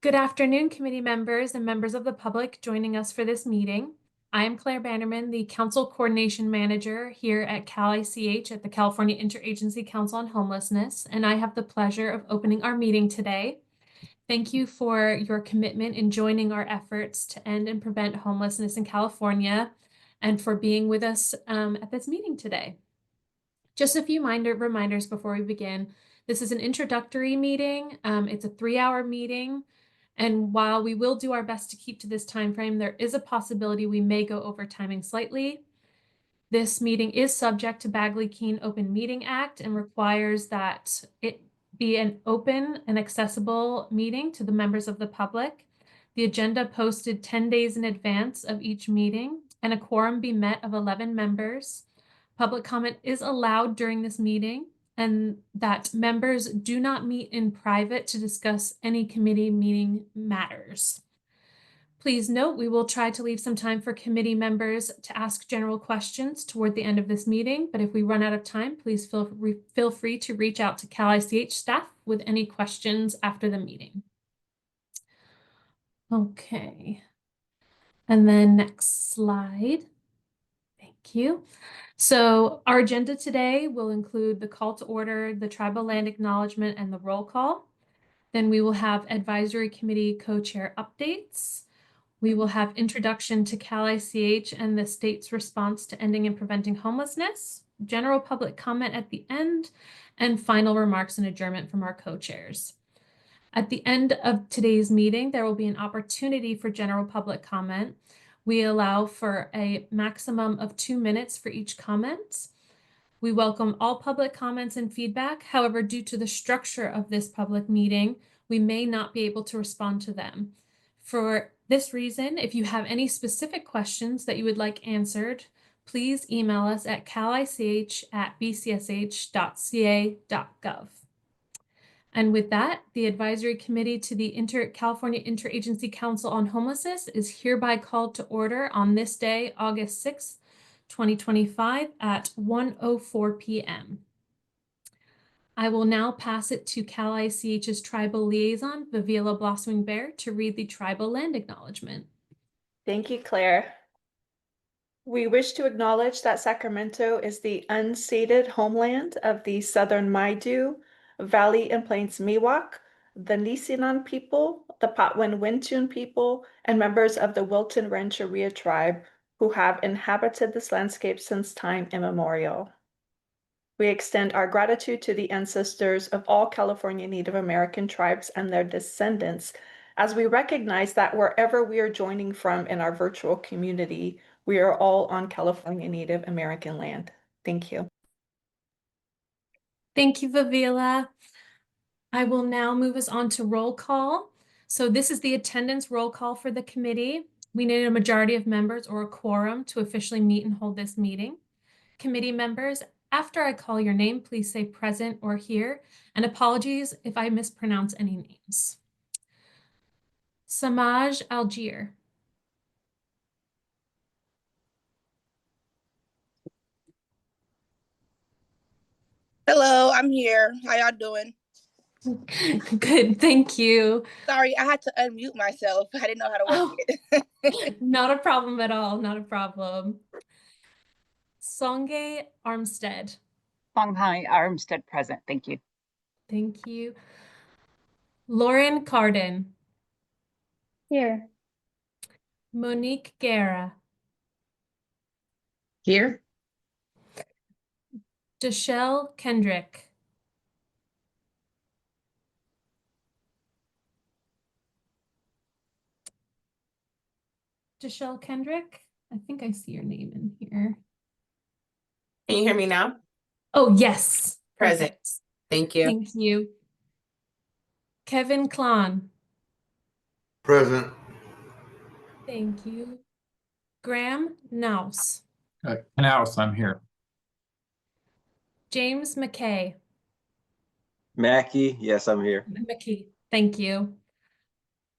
Good afternoon, committee members and members of the public joining us for this meeting. I am Claire Bannerman, the Council Coordination Manager here at Cal-ICH at the California Interagency Council on Homelessness, and I have the pleasure of opening our meeting today. Thank you for your commitment in joining our efforts to end and prevent homelessness in California and for being with us at this meeting today. Just a few reminders before we begin. This is an introductory meeting. It's a 3-hour meeting. And while we will do our best to keep to this time frame, there is a possibility we may go over timing slightly. This meeting is subject to Bagley-Keene Open Meeting Act and requires that it be an open and accessible meeting to the members of the public. The agenda posted 10 days in advance of each meeting and a quorum be met of 11 members. Public comment is allowed during this meeting, and that members do not meet in private to discuss any committee meeting matters. Please note, we will try to leave some time for committee members to ask general questions toward the end of this meeting, but if we run out of time, please feel free to reach out to Cal-ICH staff with any questions after the meeting. Okay. And then next slide. Thank you. So our agenda today will include the call to order, the tribal land acknowledgement, and the roll call. Then we will have advisory committee co-chair updates. We will have introduction to Cal-ICH and the state's response to ending and preventing homelessness, general public comment at the end, and final remarks and adjournment from our co-chairs. At the end of today's meeting, there will be an opportunity for general public comment. We allow for a maximum of 2 minutes for each comment. We welcome all public comments and feedback. However, due to the structure of this public meeting, we may not be able to respond to them. For this reason, if you have any specific questions that you would like answered, please email us at calich@bcsh.ca.gov. And with that, the advisory committee to the California Interagency Council on Homelessness is hereby called to order on this day, August 6th, 2025 at 1:04 p.m. I will now pass it to Cal-ICH's tribal liaison, Vivila Blossoming Bear, to read the tribal land acknowledgement. Thank you, Claire. We wish to acknowledge that Sacramento is the unceded homeland of the Southern Maidu, Valley and Plains Miwok, the Nisinan people, the Patwin Wintun people, and members of the Wilton Rancheria tribe who have inhabited this landscape since time immemorial. We extend our gratitude to the ancestors of all California Native American tribes and their descendants, as we recognize that wherever we are joining from in our virtual community, we are all on California Native American land. Thank you. Thank you, Vivila. I will now move us on to roll call. So this is the attendance roll call for the committee. We need a majority of members or a quorum to officially meet and hold this meeting. Committee members, after I call your name, please say present or here, and apologies if I mispronounce any names. Samaj Algier. Hello, I'm here. How y'all doing? Good, thank you. Sorry, I had to unmute myself. I didn't know how to work it. Not a problem at all, not a problem. Songe Armstead. Songhai Armstead present. Thank you. Thank you. Lauren Carden. Here. Monique Guerra. Here. Deshelle Kendrick. Deshelle Kendrick, I think I see your name in here. Can you hear me now? Oh, yes. Present. Perfect. Thank you. Thank you. Kevin Klon. Present. Thank you. Graham Naus. Knaus, I'm here. James McKay. Mackie, yes, I'm here. McKay, thank you.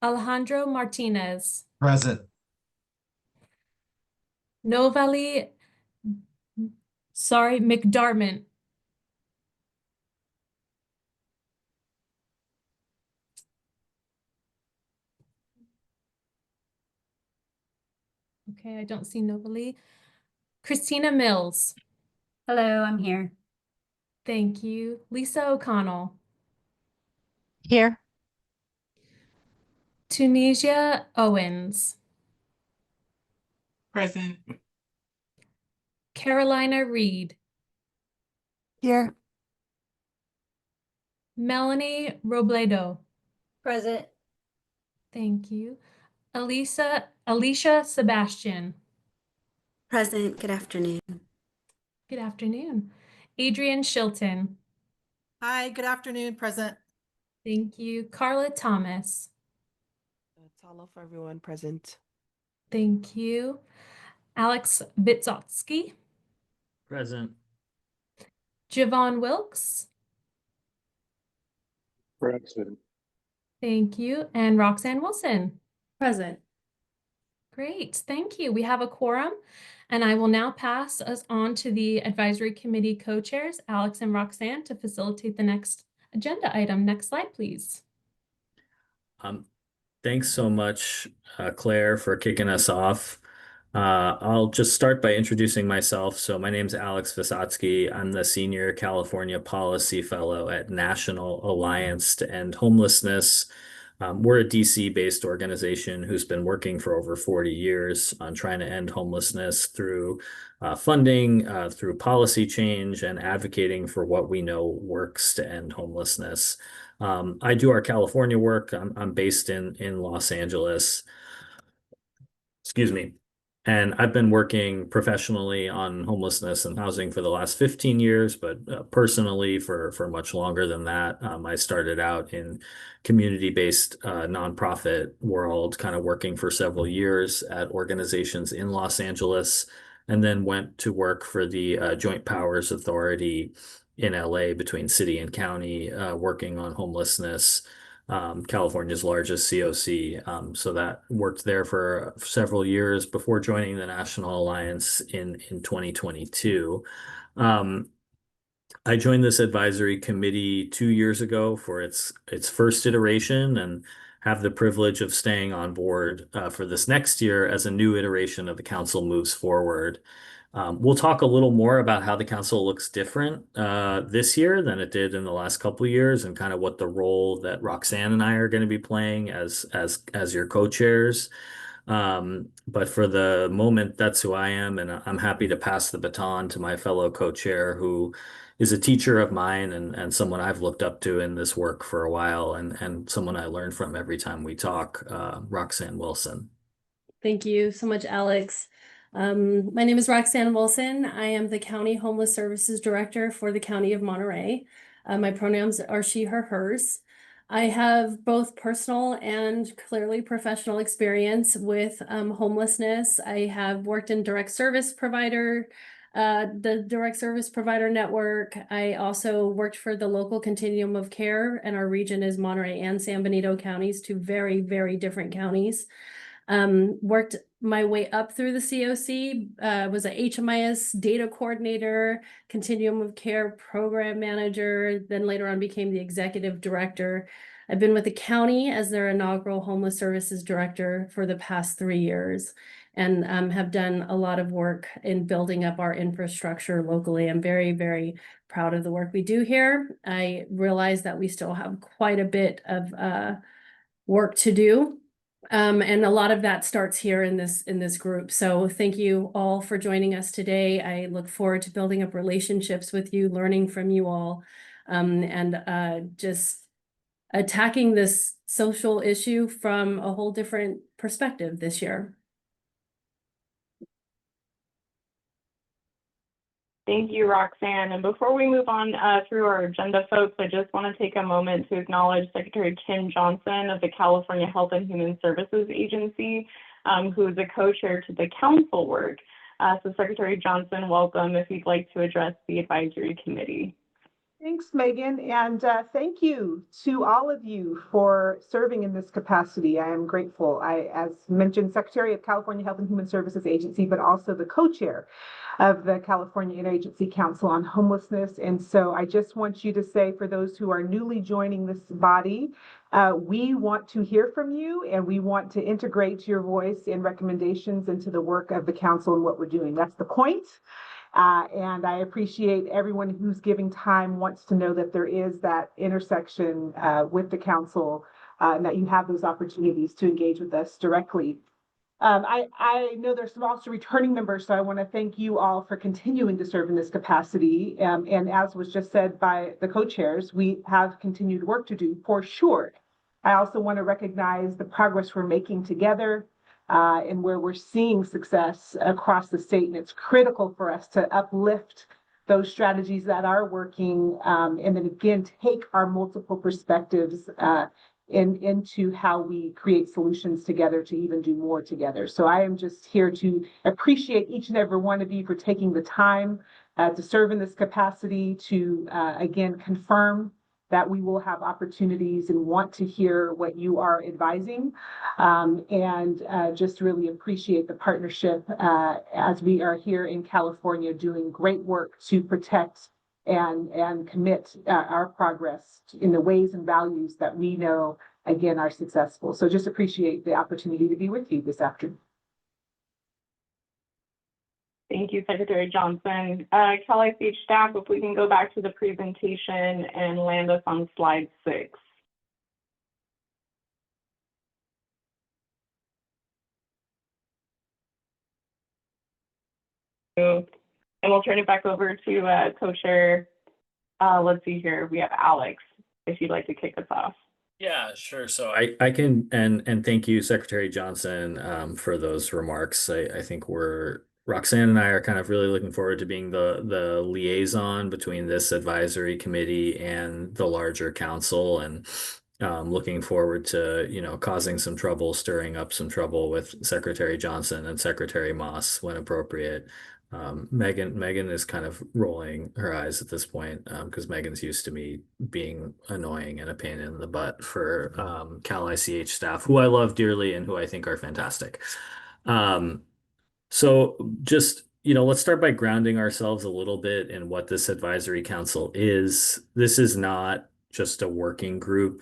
Alejandro Martinez. Present. Novali, McDarmont. Okay, I don't see Novalee. Christina Mills. Hello, I'm here. Thank you. Lisa O'Connell. Here. Tunisia Owens. Present. Carolina Reed. Here. Melanie Robledo. Present. Thank you. Alicia Sebastian. Present. Good afternoon. Good afternoon. Adrian Shilton. Hi, good afternoon, present. Thank you. Carla Thomas. Talo for everyone present. Thank you. Alex Bitzotsky. Present. Javon Wilkes. Present. Thank you. And Roxanne Wilson. Present. Great, thank you. We have a quorum, and I will now pass us on to the advisory committee co-chairs, Alex and Roxanne, to facilitate the next agenda item. Next slide, please. Thanks so much, Claire, for kicking us off. I'll just start by introducing myself. So my name is Alex Visotsky. I'm the Senior California Policy Fellow at National Alliance to End Homelessness. We're a DC-based organization who's been working for over 40 years on trying to end homelessness through funding, through policy change, and advocating for what we know works to end homelessness. I do our California work. I'm based in Los Angeles. Excuse me. And I've been working professionally on homelessness and housing for the last 15 years, but personally for much longer than that. I started out in community-based nonprofit world, kind of working for several years at organizations in Los Angeles, and then went to work for the Joint Powers Authority in LA between city and county, working on homelessness. California's largest COC. So that worked there for several years before joining the National Alliance in 2022. I joined this advisory committee 2 years ago for its first iteration, and have the privilege of staying on board for this next year as a new iteration of the council moves forward. We'll talk a little more about how the council looks different this year than it did in the last couple of years, and kind of what the role that Roxanne and I are going to be playing as your co-chairs. But for the moment, that's who I am, and I'm happy to pass the baton to my fellow co-chair, who is a teacher of mine and someone I've looked up to in this work for a while, and someone I learn from every time we talk, Roxanne Wilson. Thank you so much, Alex. My name is Roxanne Wilson. I am the County Homeless Services Director for the County of Monterey. My pronouns are she, her, hers. I have both personal and clearly professional experience with homelessness. I have worked in the direct service provider network. I also worked for the local continuum of care, and our region is Monterey and San Benito counties, two very, very different counties. Worked my way up through the COC, was a HMIS data coordinator, continuum of care program manager, then later on became the executive director. I've been with the county as their inaugural homeless services director for the past 3 years, and have done a lot of work in building up our infrastructure locally. I'm very, very proud of the work we do here. I realize that we still have quite a bit of work to do. And a lot of that starts here in this group. So thank you all for joining us today. I look forward to building up relationships with you, learning from you all, and just attacking this social issue from a whole different perspective this year. Thank you, Roxanne. And before we move on through our agenda, folks, I just want to take a moment to acknowledge Secretary Kim Johnson of the California Health and Human Services Agency, who is a co-chair to the council work. So Secretary Johnson, welcome if you'd like to address the advisory committee. Thanks, Megan, and thank you to all of you for serving in this capacity. I am grateful. As mentioned, Secretary of California Health and Human Services Agency, but also the co-chair of the California Interagency Council on Homelessness. And so I just want you to say, for those who are newly joining this body, We want to hear from you, and we want to integrate your voice and recommendations into the work of the council and what we're doing. That's the point. And I appreciate everyone who's giving time, wants to know that there is that intersection with the council, and that you have those opportunities to engage with us directly. I know there's some also returning members, so I want to thank you all for continuing to serve in this capacity. And as was just said by the co-chairs, we have continued work to do for sure. I also want to recognize the progress we're making together and where we're seeing success across the state. And it's critical for us to uplift those strategies that are working, and then again, take our multiple perspectives into how we create solutions together to even do more together. So I am just here to appreciate each and every one of you for taking the time to serve in this capacity, to again confirm that we will have opportunities and want to hear what you are advising, and just really appreciate the partnership as we are here in California doing great work to protect and commit our progress in the ways and values that we know, again, are successful. So just appreciate the opportunity to be with you this afternoon. Thank you, Secretary Johnson. Cal ICH staff, if we can go back to the presentation and land us on slide 6. And we'll turn it back over to co-chair. Let's see here. We have Alex, if you'd like to kick us off. Yeah, sure. So I can, and thank you, Secretary Johnson, for those remarks. I think Roxanne and I are kind of really looking forward to being the liaison between this advisory committee and the larger council, and looking forward to, causing some trouble, stirring up some trouble with Secretary Johnson and Secretary Moss when appropriate. Megan is kind of rolling her eyes at this point, because Megan's used to me being annoying and a pain in the butt for Cal ICH staff, who I love dearly and who I think are fantastic. So just, let's start by grounding ourselves a little bit in what this advisory council is. This is not just a working group.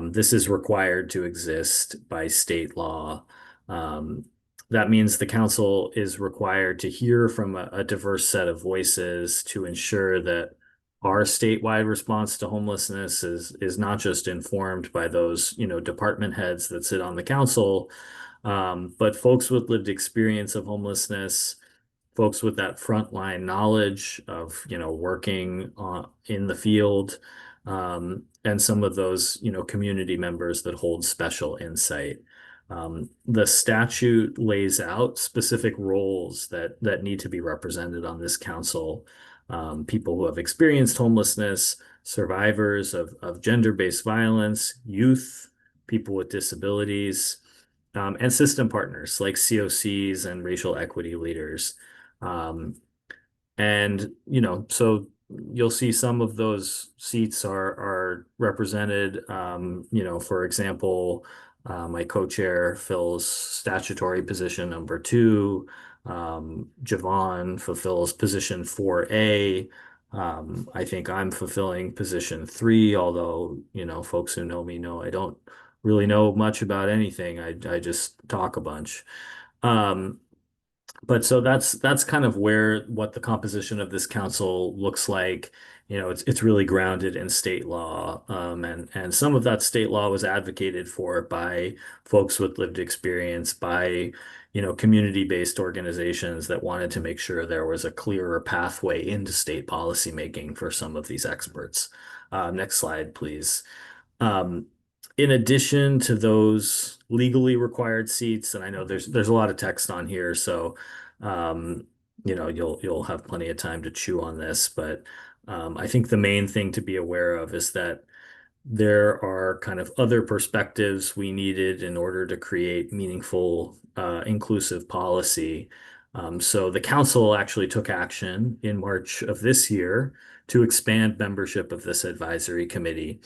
This is required to exist by state law. That means the council is required to hear from a diverse set of voices to ensure that our statewide response to homelessness is not just informed by those, department heads that sit on the council, but folks with lived experience of homelessness, folks with that frontline knowledge of, working in the field, and some of those, community members that hold special insight. The statute lays out specific roles that need to be represented on this council. People who have experienced homelessness, survivors of gender-based violence, youth, people with disabilities, and system partners like COCs and racial equity leaders. So you'll see some of those seats are represented. For example, my co-chair fills statutory position number 2. Javon fulfills position 4A. I think I'm fulfilling position 3, although, folks who know me know I don't really know much about anything. I just talk a bunch. But so that's kind of what the composition of this council looks like. It's really grounded in state law, and some of that state law was advocated for by folks with lived experience, by community-based organizations that wanted to make sure there was a clearer pathway into state policymaking for some of these experts. Next slide, please. In addition to those legally required seats, and I know there's a lot of text on here, so you'll have plenty of time to chew on this, but I think the main thing to be aware of is that there are kind of other perspectives we needed in order to create meaningful, inclusive policy. So the council actually took action in March of this year to expand membership of this advisory committee.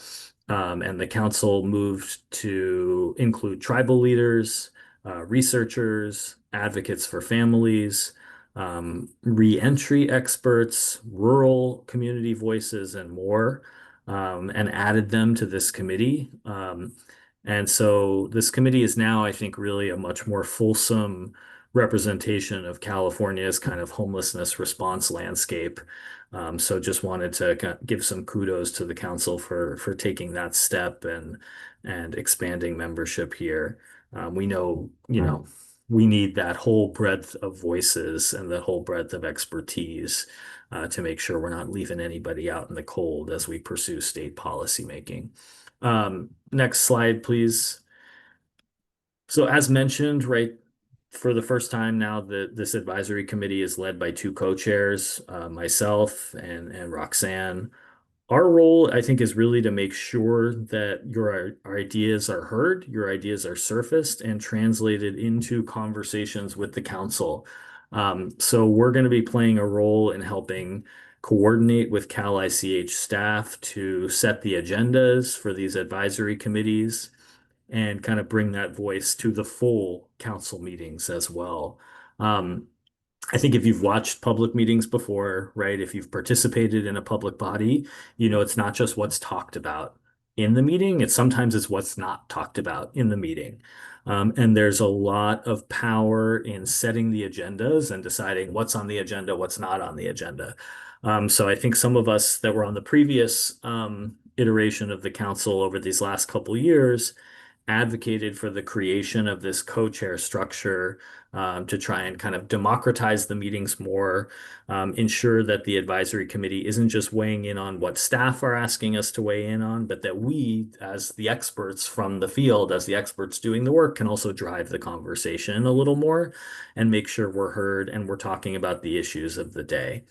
And the council moved to include tribal leaders, researchers, advocates for families, re-entry experts, rural community voices, and more. and added them to this committee. And so this committee is now, I think, really a much more fulsome representation of California's kind of homelessness response landscape. So just wanted to give some kudos to the council for taking that step and expanding membership here. We know, we need that whole breadth of voices and that whole breadth of expertise to make sure we're not leaving anybody out in the cold as we pursue state policymaking. Next slide, please. So as mentioned, right, for the first time now, this advisory committee is led by two co-chairs, myself and Roxanne. Our role, I think, is really to make sure that your ideas are heard, your ideas are surfaced and translated into conversations with the council. So we're going to be playing a role in helping coordinate with Cal ICH staff to set the agendas for these advisory committees and kind of bring that voice to the full council meetings as well. I think if you've watched public meetings before, right, if you've participated in a public body, it's not just what's talked about in the meeting, sometimes it's what's not talked about in the meeting. And there's a lot of power in setting the agendas and deciding what's on the agenda, what's not on the agenda. So I think some of us that were on the previous iteration of the council over these last couple of years advocated for the creation of this co-chair structure to try and kind of democratize the meetings more, ensure that the advisory committee isn't just weighing in on what staff are asking us to weigh in on, but that we, as the experts from the field, as the experts doing the work, can also drive the conversation a little more and make sure we're heard and we're talking about the issues of the day.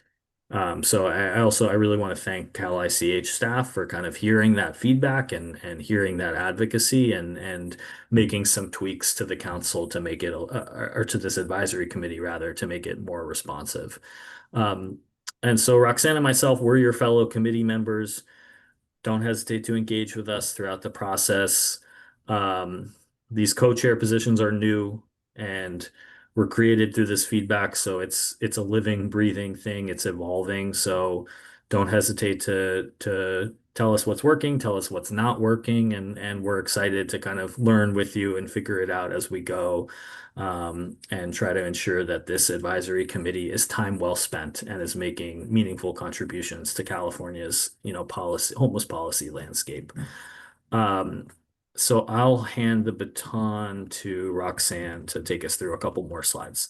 So I really want to thank Cal ICH staff for kind of hearing that feedback and hearing that advocacy and making some tweaks to the council to make it, or to this advisory committee rather, to make it more responsive. And so Roxanne and myself, we're your fellow committee members. Don't hesitate to engage with us throughout the process. These co-chair positions are new and were created through this feedback, so it's a living, breathing thing. It's evolving, so don't hesitate to tell us what's working, tell us what's not working, and we're excited to kind of learn with you and figure it out as we go, and try to ensure that this advisory committee is time well spent and is making meaningful contributions to California's, homeless policy landscape. So I'll hand the baton to Roxanne to take us through a couple more slides.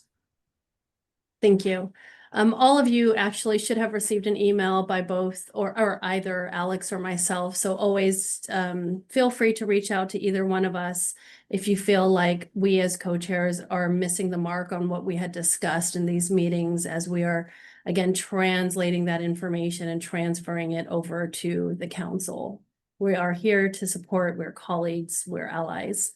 Thank you. All of you actually should have received an email by both or either Alex or myself. So always feel free to reach out to either one of us if you feel like we as co-chairs are missing the mark on what we had discussed in these meetings, as we are, again, translating that information and transferring it over to the council. We are here to support, we're colleagues, we're allies.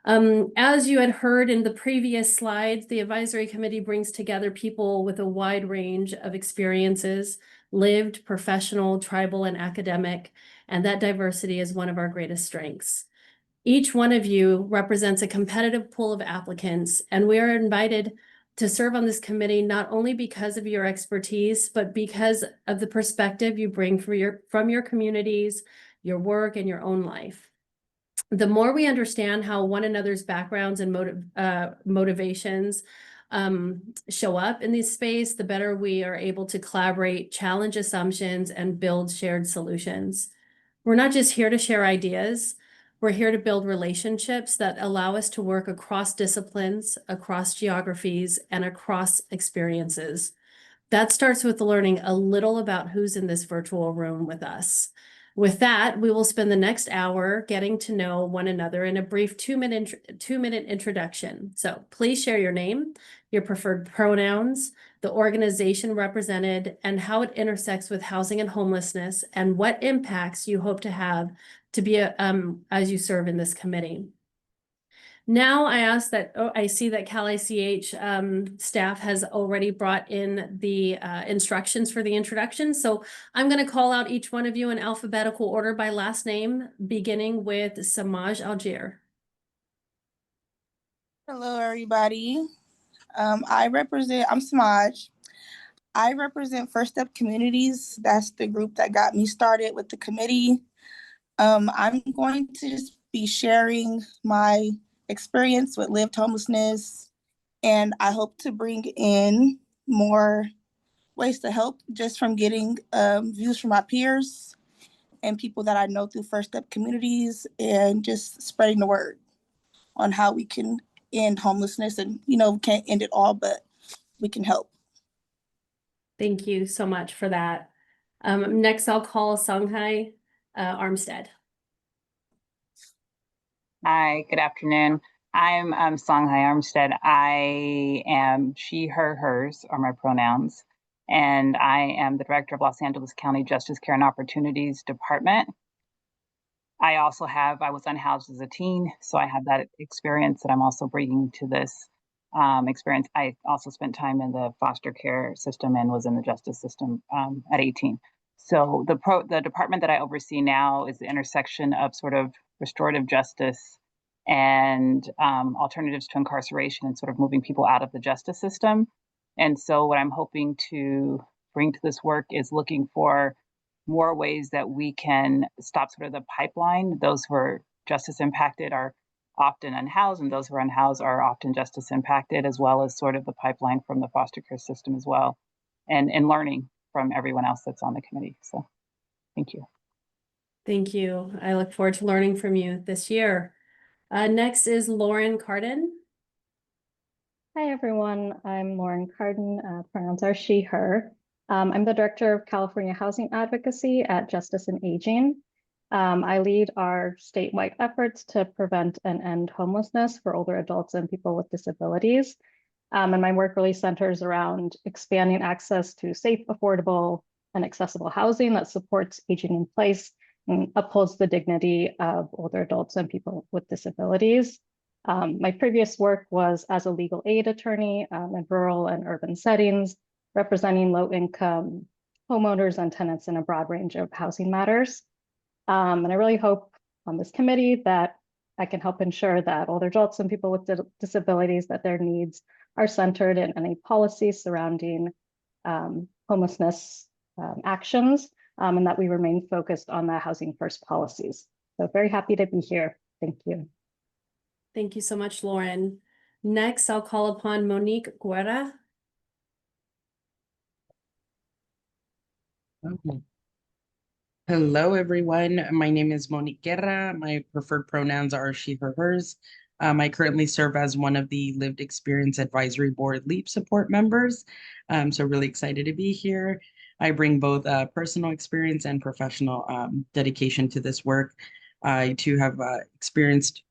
As you had heard in the previous slides, the advisory committee brings together people with a wide range of experiences, lived, professional, tribal, and academic, and that diversity is one of our greatest strengths. Each one of you represents a competitive pool of applicants, and we are invited to serve on this committee not only because of your expertise, but because of the perspective you bring from your communities, your work, and your own life. The more we understand how one another's backgrounds and motivations show up in this space, the better we are able to collaborate, challenge assumptions, and build shared solutions. We're not just here to share ideas. We're here to build relationships that allow us to work across disciplines, across geographies, and across experiences. That starts with learning a little about who's in this virtual room with us. With that, we will spend the next hour getting to know one another in a brief two-minute introduction. So please share your name, your preferred pronouns, the organization represented, and how it intersects with housing and homelessness, and what impacts you hope to have to be as you serve in this committee. Now I ask that, I see that Cal ICH staff has already brought in the instructions for the introduction. So I'm going to call out each one of you in alphabetical order by last name, beginning with Samaj Algier. Hello, everybody. I'm Samaj. I represent First Step Communities. That's the group that got me started with the committee. I'm going to just be sharing my experience with lived homelessness, and I hope to bring in more ways to help just from getting views from my peers and people that I know through First Step Communities, and just spreading the word on how we can end homelessness. And, we can't end it all, but we can help. Thank you so much for that. Next, I'll call Songhai Armstead. Hi, good afternoon. I'm Songhai Armstead. I am she, her, hers are my pronouns, and I am the director of Los Angeles County Justice Care and Opportunities Department. I was unhoused as a teen, so I have that experience that I'm also bringing to this experience. I also spent time in the foster care system and was in the justice system at 18. So the department that I oversee now is the intersection of sort of restorative justice and alternatives to incarceration, and sort of moving people out of the justice system. And so what I'm hoping to bring to this work is looking for more ways that we can stop sort of the pipeline. Those who are justice impacted are often unhoused, and those who are unhoused are often justice impacted, as well as sort of the pipeline from the foster care system as well, and learning from everyone else that's on the committee. So thank you. Thank you. I look forward to learning from you this year. Next is Lauren Carden. Hi, everyone. I'm Lauren Carden. Pronouns are she, her. I'm the Director of California Housing Advocacy at Justice and Aging. I lead our statewide efforts to prevent and end homelessness for older adults and people with disabilities. And my work really centers around expanding access to safe, affordable, and accessible housing that supports aging in place and upholds the dignity of older adults and people with disabilities. My previous work was as a legal aid attorney in rural and urban settings, representing low-income homeowners and tenants in a broad range of housing matters. And I really hope on this committee that I can help ensure that older adults and people with disabilities, that their needs are centered in any policy surrounding homelessness actions, and that we remain focused on the housing first policies. So very happy to be here. Thank you. Thank you so much, Lauren. Next, I'll call upon Monique Guerra. Okay. Hello, everyone. My name is Monique Guerra. My preferred pronouns are she, her, hers. I currently serve as one of the Lived Experience Advisory Board LEAP support members. So really excited to be here. I bring both personal experience and professional dedication to this work. I too have experienced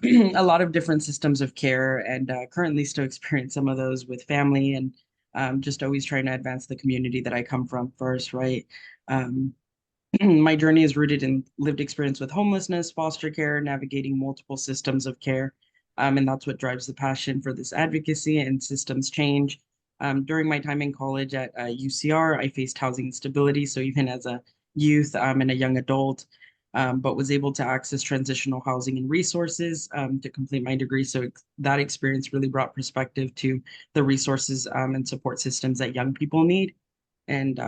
a lot of different systems of care, and currently still experience some of those with family, and just always trying to advance the community that I come from first, right? My journey is rooted in lived experience with homelessness, foster care, navigating multiple systems of care. And that's what drives the passion for this advocacy and systems change. During my time in college at UCR, I faced housing instability. So even as a youth and a young adult, but was able to access transitional housing and resources to complete my degree. So that experience really brought perspective to the resources and support systems that young people need. And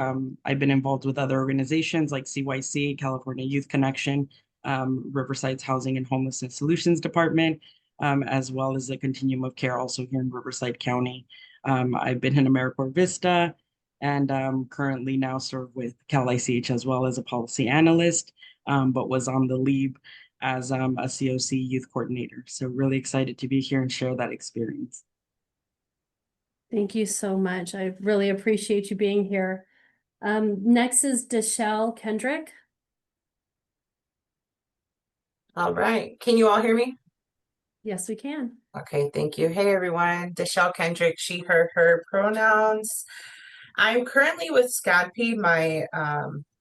I've been involved with other organizations like CYC, California Youth Connection, Riverside's Housing and Homelessness Solutions Department, as well as the Continuum of Care also here in Riverside County. I've been in AmeriCorps Vista, and currently now serve with Cal ICH as well as a policy analyst, but was on the LEAB as a COC youth coordinator. So really excited to be here and share that experience. Thank you so much. I really appreciate you being here. Next is Deshelle Kendrick. All right. Can you all hear me? Yes, we can. Okay, thank you. Hey, everyone. Deshelle Kendrick, she, her pronouns. I'm currently with SCADP. My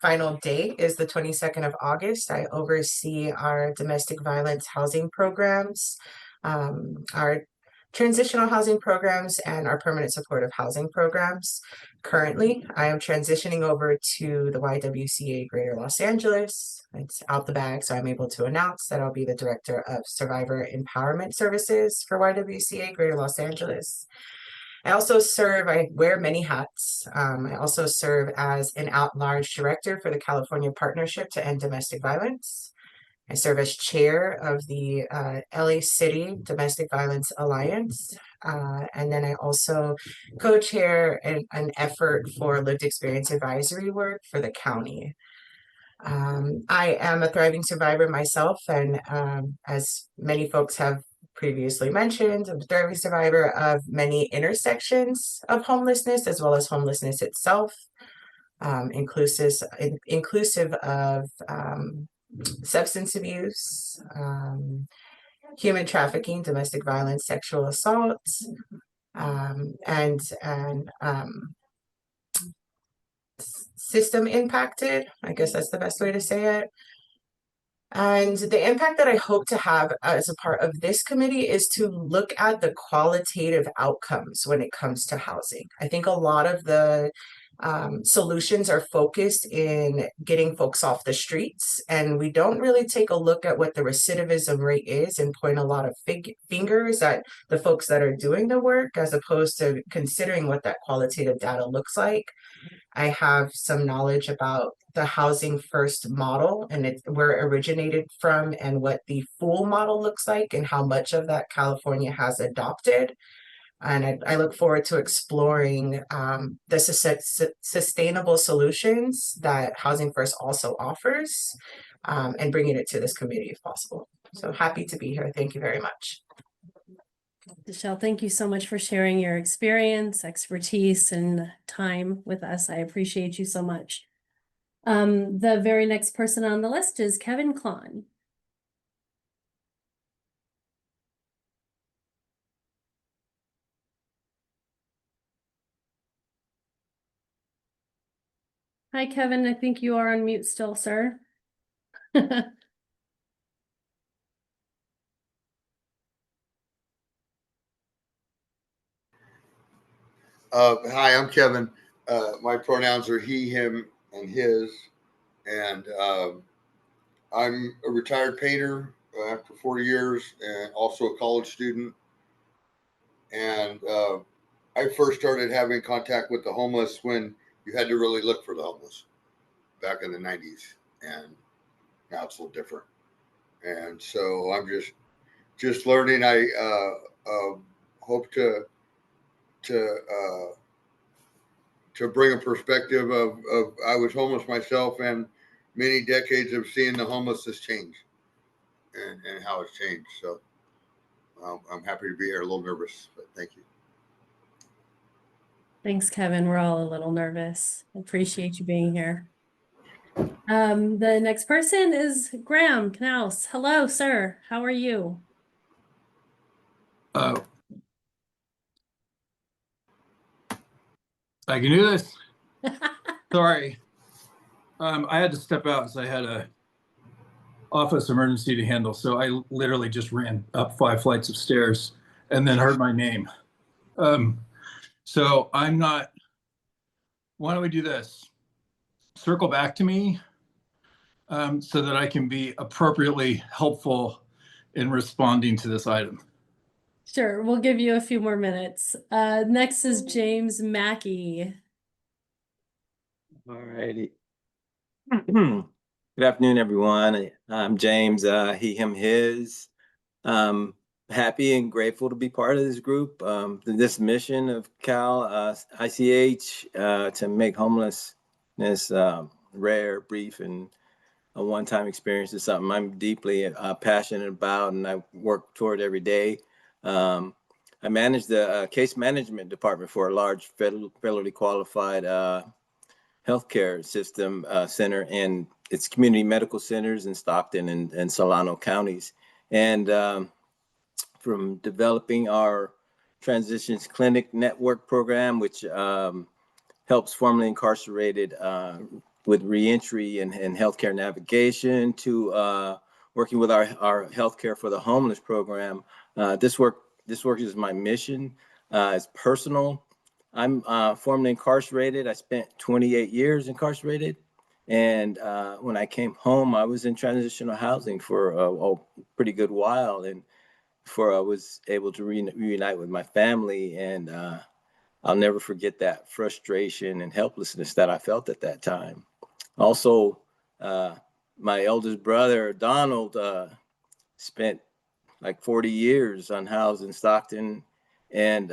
final date is the 22nd of August. I oversee our domestic violence housing programs, our transitional housing programs, and our permanent supportive housing programs. Currently, I am transitioning over to the YWCA Greater Los Angeles. It's out the bag, so I'm able to announce that I'll be the Director of Survivor Empowerment Services for YWCA Greater Los Angeles. I wear many hats. I also serve as an at-large director for the California Partnership to End Domestic Violence. I serve as chair of the LA City Domestic Violence Alliance. And then I also co-chair an effort for lived experience advisory work for the county. I am a thriving survivor myself, and as many folks have previously mentioned, I'm a thriving survivor of many intersections of homelessness, as well as homelessness itself, inclusive of substance abuse, human trafficking, domestic violence, sexual assault, and system impacted. I guess that's the best way to say it. And the impact that I hope to have as a part of this committee is to look at the qualitative outcomes when it comes to housing. I think a lot of the solutions are focused in getting folks off the streets, and we don't really take a look at what the recidivism rate is and point a lot of fingers at the folks that are doing the work, as opposed to considering what that qualitative data looks like. I have some knowledge about the Housing First model and where it originated from and what the full model looks like and how much of that California has adopted. And I look forward to exploring the sustainable solutions that Housing First also offers, and bringing it to this committee if possible. So happy to be here. Thank you very much. Deshelle, thank you so much for sharing your experience, expertise, and time with us. I appreciate you so much. The very next person on the list is Kevin Klon. Hi, Kevin. I think you are on mute still, sir. Hi, I'm Kevin. My pronouns are he, him, and his. And I'm a retired painter after 40 years and also a college student. And I first started having contact with the homeless when you had to really look for the homeless back in the 90s. And now it's a little different. And so I'm just learning. I hope to bring a perspective of I was homeless myself and many decades of seeing the homelessness change and how it's changed. So I'm happy to be here. A little nervous, but thank you. Thanks, Kevin. We're all a little nervous. Appreciate you being here. The next person is Graham Knaus. Hello, sir. How are you? I can do this. Sorry. I had to step out because I had a office emergency to handle. So I literally just ran up 5 flights of stairs and then heard my name. So I'm not, why don't we do this? Circle back to me so that I can be appropriately helpful in responding to this item. Sure, we'll give you a few more minutes. Next is James Mackey. All righty. Good afternoon, everyone. I'm James, he, him, his. Happy and grateful to be part of this group. This mission of Cal ICH to make homelessness rare, brief, and a one-time experience is something I'm deeply passionate about and I work toward every day. I manage the case management department for a large federally qualified healthcare system center, and its community medical centers in Stockton and Solano counties. And from developing our Transitions Clinic Network program, which helps formerly incarcerated with reentry and healthcare navigation, to working with our healthcare for the homeless program. This work is my mission. It's personal. I'm formerly incarcerated. I spent 28 years incarcerated. And when I came home, I was in transitional housing for a pretty good while. And before I was able to reunite with my family. And I'll never forget that frustration and helplessness that I felt at that time. Also, my eldest brother, Donald, spent like 40 years unhoused in Stockton. And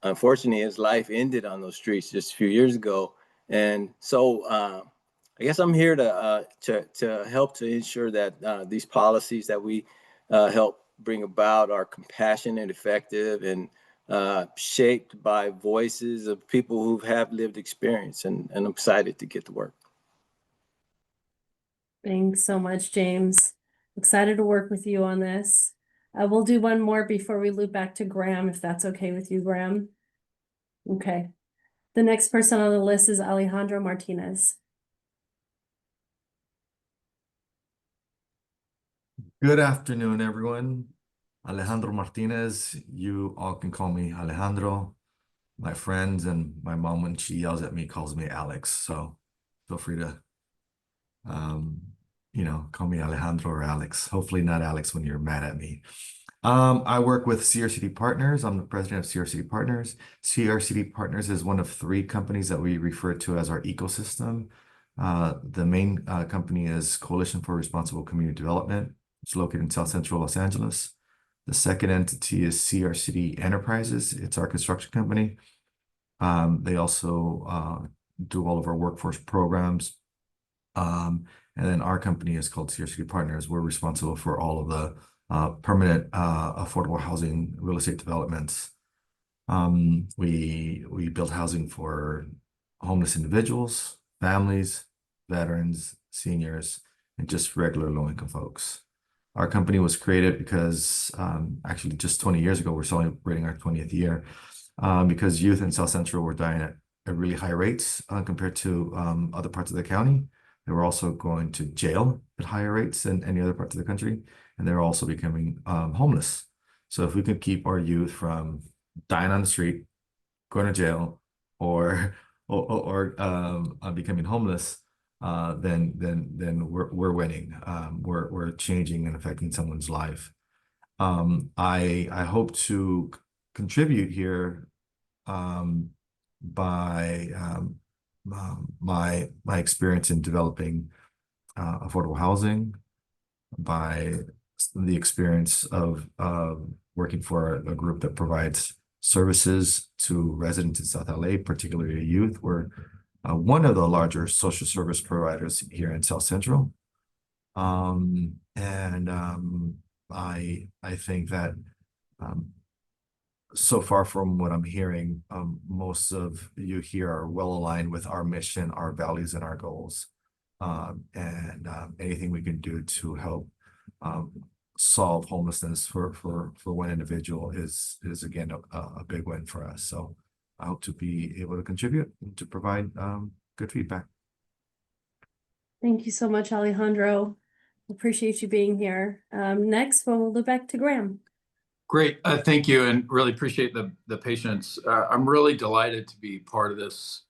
unfortunately, his life ended on those streets just a few years ago. And so I guess I'm here to help to ensure that these policies that we help bring about are compassionate, effective, and shaped by voices of people who have lived experience. And I'm excited to get to work. Thanks so much, James. Excited to work with you on this. We'll do one more before we loop back to Graham, if that's okay with you, Graham. Okay. The next person on the list is Alejandro Martinez. Good afternoon, everyone. Alejandro Martinez. You all can call me Alejandro. My friends and my mom, when she yells at me, calls me Alex. So feel free to, call me Alejandro or Alex. Hopefully not Alex when you're mad at me. I work with CRCD Partners. I'm the president of CRCD Partners. CRCD Partners is one of 3 companies that we refer to as our ecosystem. The main company is Coalition for Responsible Community Development. It's located in South Central Los Angeles. The second entity is CRCD Enterprises. It's our construction company. They also do all of our workforce programs. And then our company is called CRCD Partners. We're responsible for all of the permanent affordable housing real estate developments. We build housing for homeless individuals, families, veterans, seniors, and just regular low-income folks. Our company was created because actually just 20 years ago, we're celebrating our 20th year, because youth in South Central were dying at really high rates compared to other parts of the county. They were also going to jail at higher rates than any other parts of the country, and they're also becoming homeless. So if we could keep our youth from dying on the street, going to jail, or becoming homeless, then we're winning. We're changing and affecting someone's life. I hope to contribute here by my experience in developing affordable housing, by the experience of working for a group that provides services to residents in South LA, particularly youth. We're one of the larger social service providers here in South Central. I think that so far from what I'm hearing, most of you here are well aligned with our mission, our values, and our goals. Anything we can do to help solve homelessness for one individual is again a big win for us. So I hope to be able to contribute and to provide good feedback. Thank you so much, Alejandro. Appreciate you being here. Next, we'll look back to Graham. Great, thank you, and really appreciate the patience. I'm really delighted to be part of this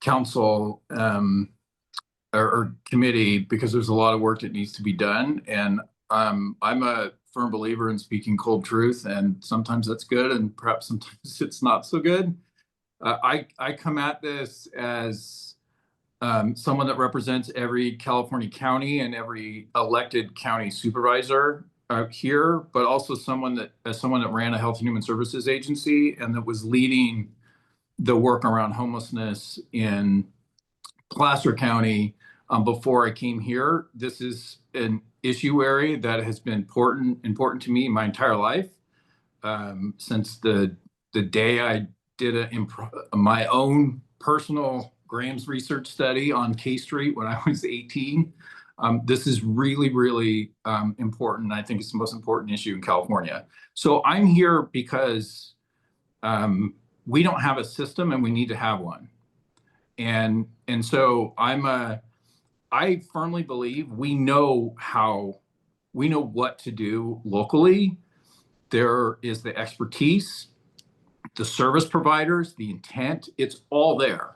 council or committee, because there's a lot of work that needs to be done, and I'm a firm believer in speaking cold truth, and sometimes that's good, and perhaps sometimes it's not so good. I come at this as someone that represents every California county and every elected county supervisor here, but also someone that ran a health and human services agency and that was leading the work around homelessness in Placer County before I came here. This is an issue area that has been important to me my entire life, since the day I did my own personal Graham's research study on K Street when I was 18. This is really, really important. I think it's the most important issue in California. So I'm here because we don't have a system and we need to have one. And so I firmly believe we know what to do locally. There is the expertise, the service providers, the intent, it's all there.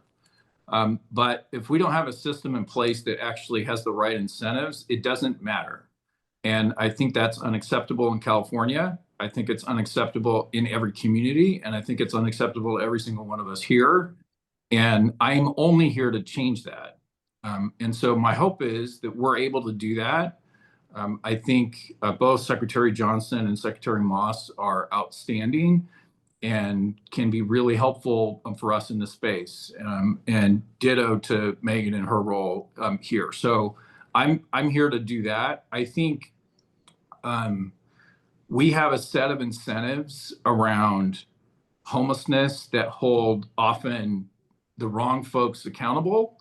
But if we don't have a system in place that actually has the right incentives, it doesn't matter. And I think that's unacceptable in California. I think it's unacceptable in every community, and I think it's unacceptable to every single one of us here. And I'm only here to change that. And so my hope is that we're able to do that. I think both Secretary Johnson and Secretary Moss are outstanding and can be really helpful for us in this space. And ditto to Megan in her role here. So I'm here to do that. I think we have a set of incentives around homelessness that hold often the wrong folks accountable,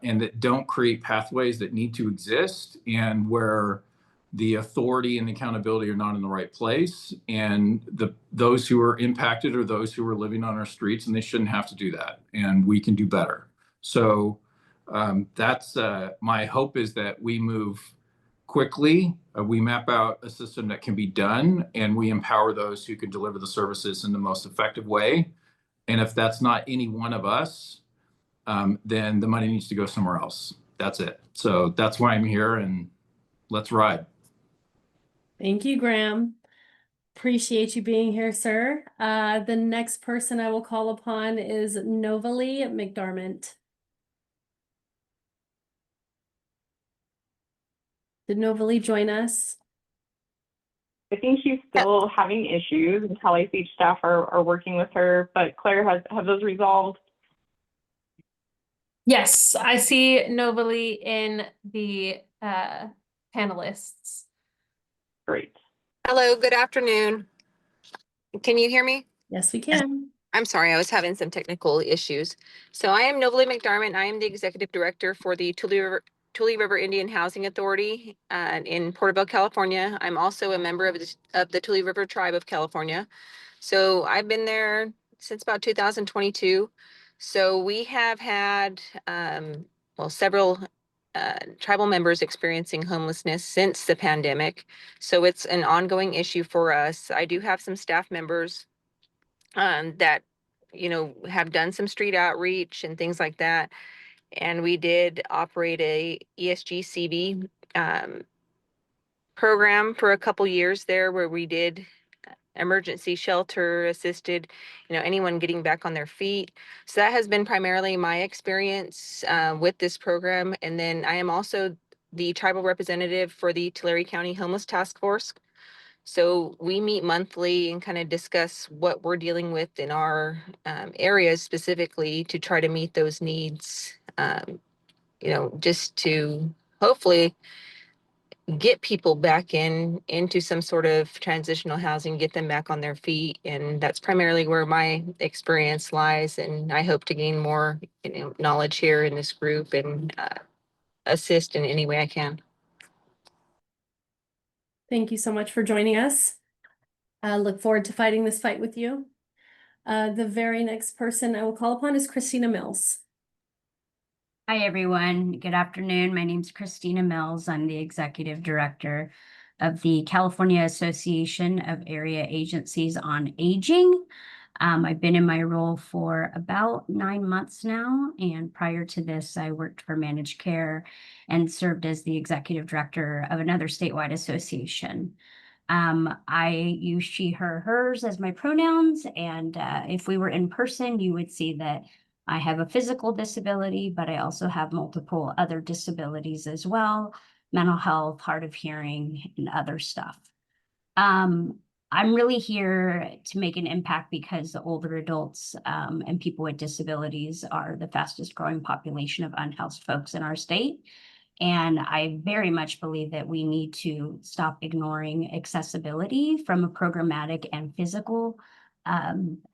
and that don't create pathways that need to exist, and where the authority and accountability are not in the right place, and those who are impacted are those who are living on our streets, and they shouldn't have to do that, and we can do better. So that's my hope, is that we move quickly, we map out a system that can be done, and we empower those who can deliver the services in the most effective way. And if that's not any one of us, then the money needs to go somewhere else. That's it. So that's why I'm here, and let's ride. Thank you, Graham. Appreciate you being here, sir. The next person I will call upon is Novalee McDarmont. Did Novalee join us? I think she's still having issues, and CalICH staff are working with her, but Claire, have those resolved? Yes, I see Novalee in the panelists. Great. Hello, good afternoon. Can you hear me? Yes, we can. I'm sorry, I was having some technical issues. So I am Novalee McDarmont. I am the executive director for the Tule River Indian Housing Authority in Porterville, California. I'm also a member of the Tule River Tribe of California. So I've been there since about 2022. So we have had, several tribal members experiencing homelessness since the pandemic. So it's an ongoing issue for us. I do have some staff members that, have done some street outreach and things like that. And we did operate a ESG CB program for a couple years there, where we did emergency shelter assisted, anyone getting back on their feet. So that has been primarily my experience with this program. And then I am also the tribal representative for the Tulare County Homeless Task Force. So we meet monthly and kind of discuss what we're dealing with in our areas specifically to try to meet those needs, just to hopefully get people back into some sort of transitional housing, get them back on their feet. And that's primarily where my experience lies. And I hope to gain more knowledge here in this group and assist in any way I can. Thank you so much for joining us. I look forward to fighting this fight with you. The very next person I will call upon is Christina Mills. Hi, everyone. Good afternoon. My name is Christina Mills. I'm the executive director of the California Association of Area Agencies on Aging. I've been in my role for about 9 months now, and prior to this, I worked for Managed Care and served as the executive director of another statewide association. I use she, her, hers as my pronouns, and if we were in person, you would see that I have a physical disability, but I also have multiple other disabilities as well, mental health, hard of hearing, and other stuff. I'm really here to make an impact because the older adults and people with disabilities are the fastest growing population of unhoused folks in our state. And I very much believe that we need to stop ignoring accessibility from a programmatic and physical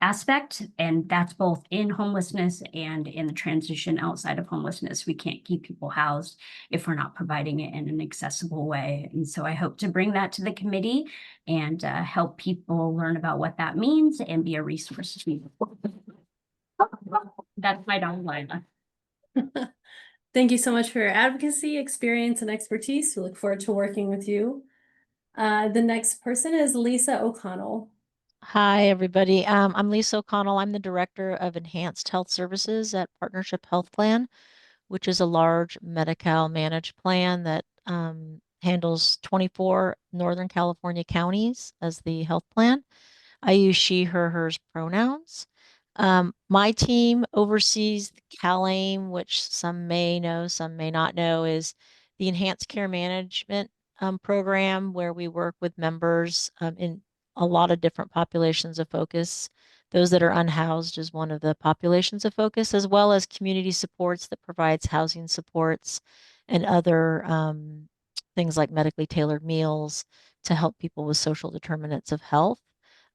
aspect. And that's both in homelessness and in the transition outside of homelessness. We can't keep people housed if we're not providing it in an accessible way. And so I hope to bring that to the committee and help people learn about what that means and be a resource. That's my dog, Lila. Thank you so much for your advocacy, experience, and expertise. We look forward to working with you. The next person is Lisa O'Connell. Hi, everybody. I'm Lisa O'Connell. I'm the Director of Enhanced Health Services at Partnership Health Plan, which is a large Medi-Cal managed plan that handles 24 Northern California counties as the health plan. I use she, her, hers pronouns. My team oversees CalAIM, which some may know, some may not know, is the Enhanced Care Management program where we work with members in a lot of different populations of focus. Those that are unhoused is one of the populations of focus, as well as community supports that provides housing supports and other things like medically tailored meals to help people with social determinants of health.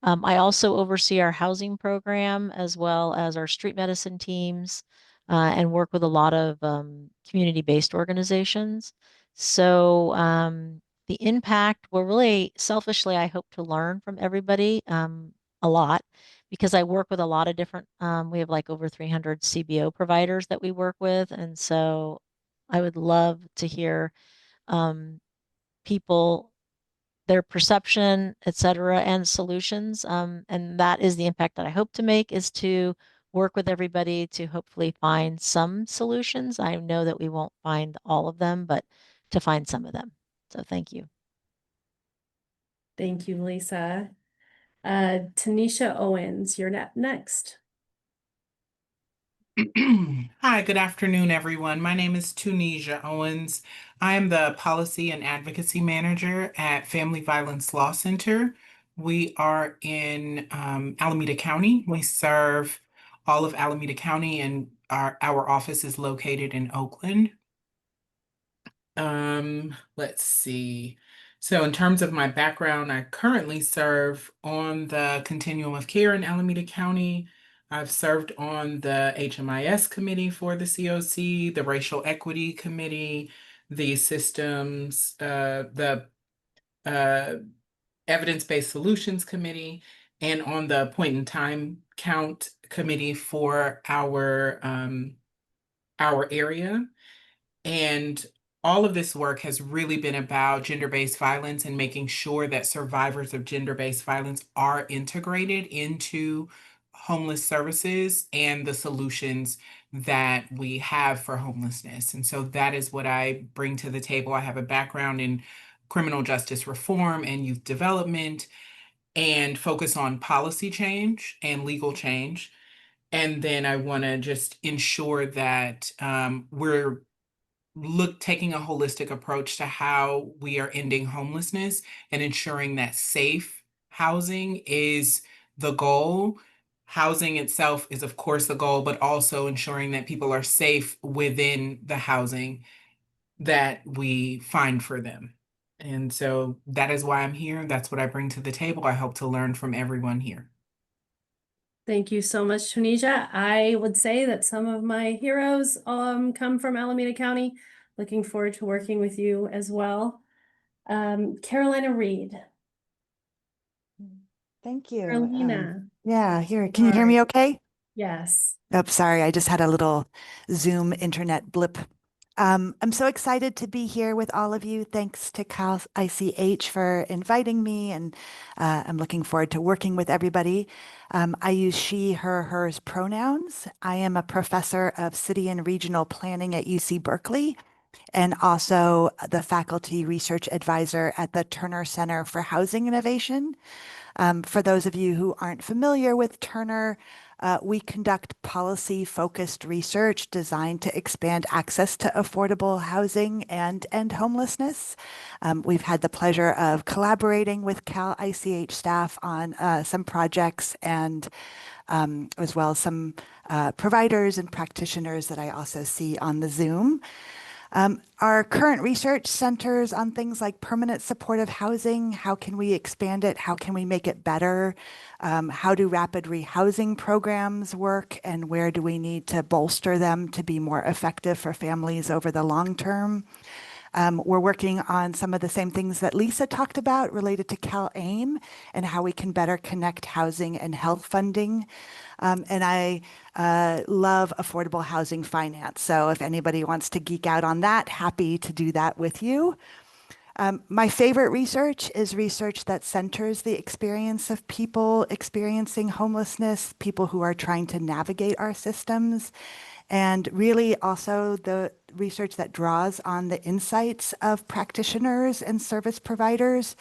I also oversee our housing program as well as our street medicine teams and work with a lot of community-based organizations. So the impact, well, really selfishly, I hope to learn from everybody a lot because I work with a lot of different, we have like over 300 CBO providers that we work with. And so I would love to hear people, their perception, et cetera, and solutions. And that is the impact that I hope to make, is to work with everybody to hopefully find some solutions. I know that we won't find all of them, but to find some of them. So thank you. Thank you, Lisa. Tanisha Owens, you're next. Hi, good afternoon, everyone. My name is Tunisia Owens. I am the Policy and Advocacy Manager at Family Violence Law Center. We are in Alameda County. We serve all of Alameda County, and our office is located in Oakland. Let's see. So in terms of my background, I currently serve on the Continuum of Care in Alameda County. I've served on the HMIS committee for the COC, the Racial Equity Committee, the systems, the Evidence-Based Solutions Committee, and on the Point in Time Count Committee for our area. And all of this work has really been about gender-based violence and making sure that survivors of gender-based violence are integrated into homeless services and the solutions that we have for homelessness. And so that is what I bring to the table. I have a background in criminal justice reform and youth development, and focus on policy change and legal change. And then I want to just ensure that we're taking a holistic approach to how we are ending homelessness and ensuring that safe housing is the goal. Housing itself is, of course, the goal, but also ensuring that people are safe within the housing that we find for them. And so that is why I'm here. That's what I bring to the table. I hope to learn from everyone here. Thank you so much, Tunisia. I would say that some of my heroes come from Alameda County. Looking forward to working with you as well. Carolina Reed. Thank you. Carolina. Yeah, here. Can you hear me okay? Yes. Oh, sorry. I just had a little Zoom internet blip. I'm so excited to be here with all of you. Thanks to Cal ICH for inviting me, and I'm looking forward to working with everybody. I use she, her, hers pronouns. I am a professor of city and regional planning at UC Berkeley, and also the faculty research advisor at the Turner Center for Housing Innovation. For those of you who aren't familiar with Turner, we conduct policy-focused research designed to expand access to affordable housing and end homelessness. We've had the pleasure of collaborating with Cal ICH staff on some projects, and as well as some providers and practitioners that I also see on the Zoom. Our current research centers on things like permanent supportive housing. How can we expand it? How can we make it better? How do rapid rehousing programs work? And where do we need to bolster them to be more effective for families over the long term? We're working on some of the same things that Lisa talked about related to CalAIM and how we can better connect housing and health funding. And I love affordable housing finance. So if anybody wants to geek out on that, happy to do that with you. My favorite research is research that centers the experience of people experiencing homelessness, people who are trying to navigate our systems, and really also the research that draws on the insights of practitioners and service providers.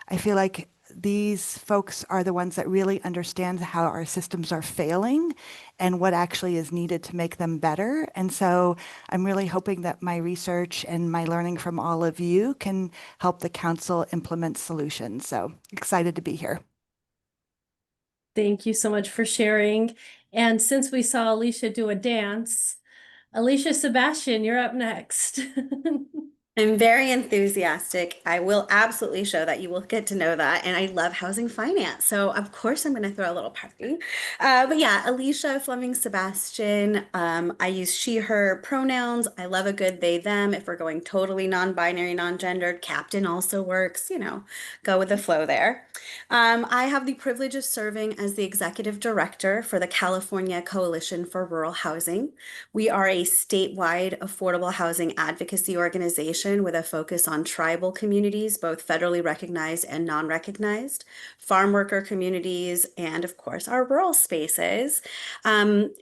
I feel like these folks are the ones that really understand how our systems are failing and what actually is needed to make them better. And so I'm really hoping that my research and my learning from all of you can help the council implement solutions. So excited to be here. Thank you so much for sharing. And since we saw Alicia do a dance, Alicia Sebastian, you're up next. I'm very enthusiastic. I will absolutely show that. You will get to know that. And I love housing finance. So, of course, I'm going to throw a little party. But yeah, Alicia Fleming Sebastian. I use she, her pronouns. I love a good they, them. If we're going totally non binary, non gendered, captain also works. You know, go with the flow there. I have the privilege of serving as the executive director for the California Coalition for Rural Housing. We are a statewide affordable housing advocacy organization with a focus on tribal communities, both federally recognized and non-recognized, farm worker communities, and of course, our rural spaces. Let's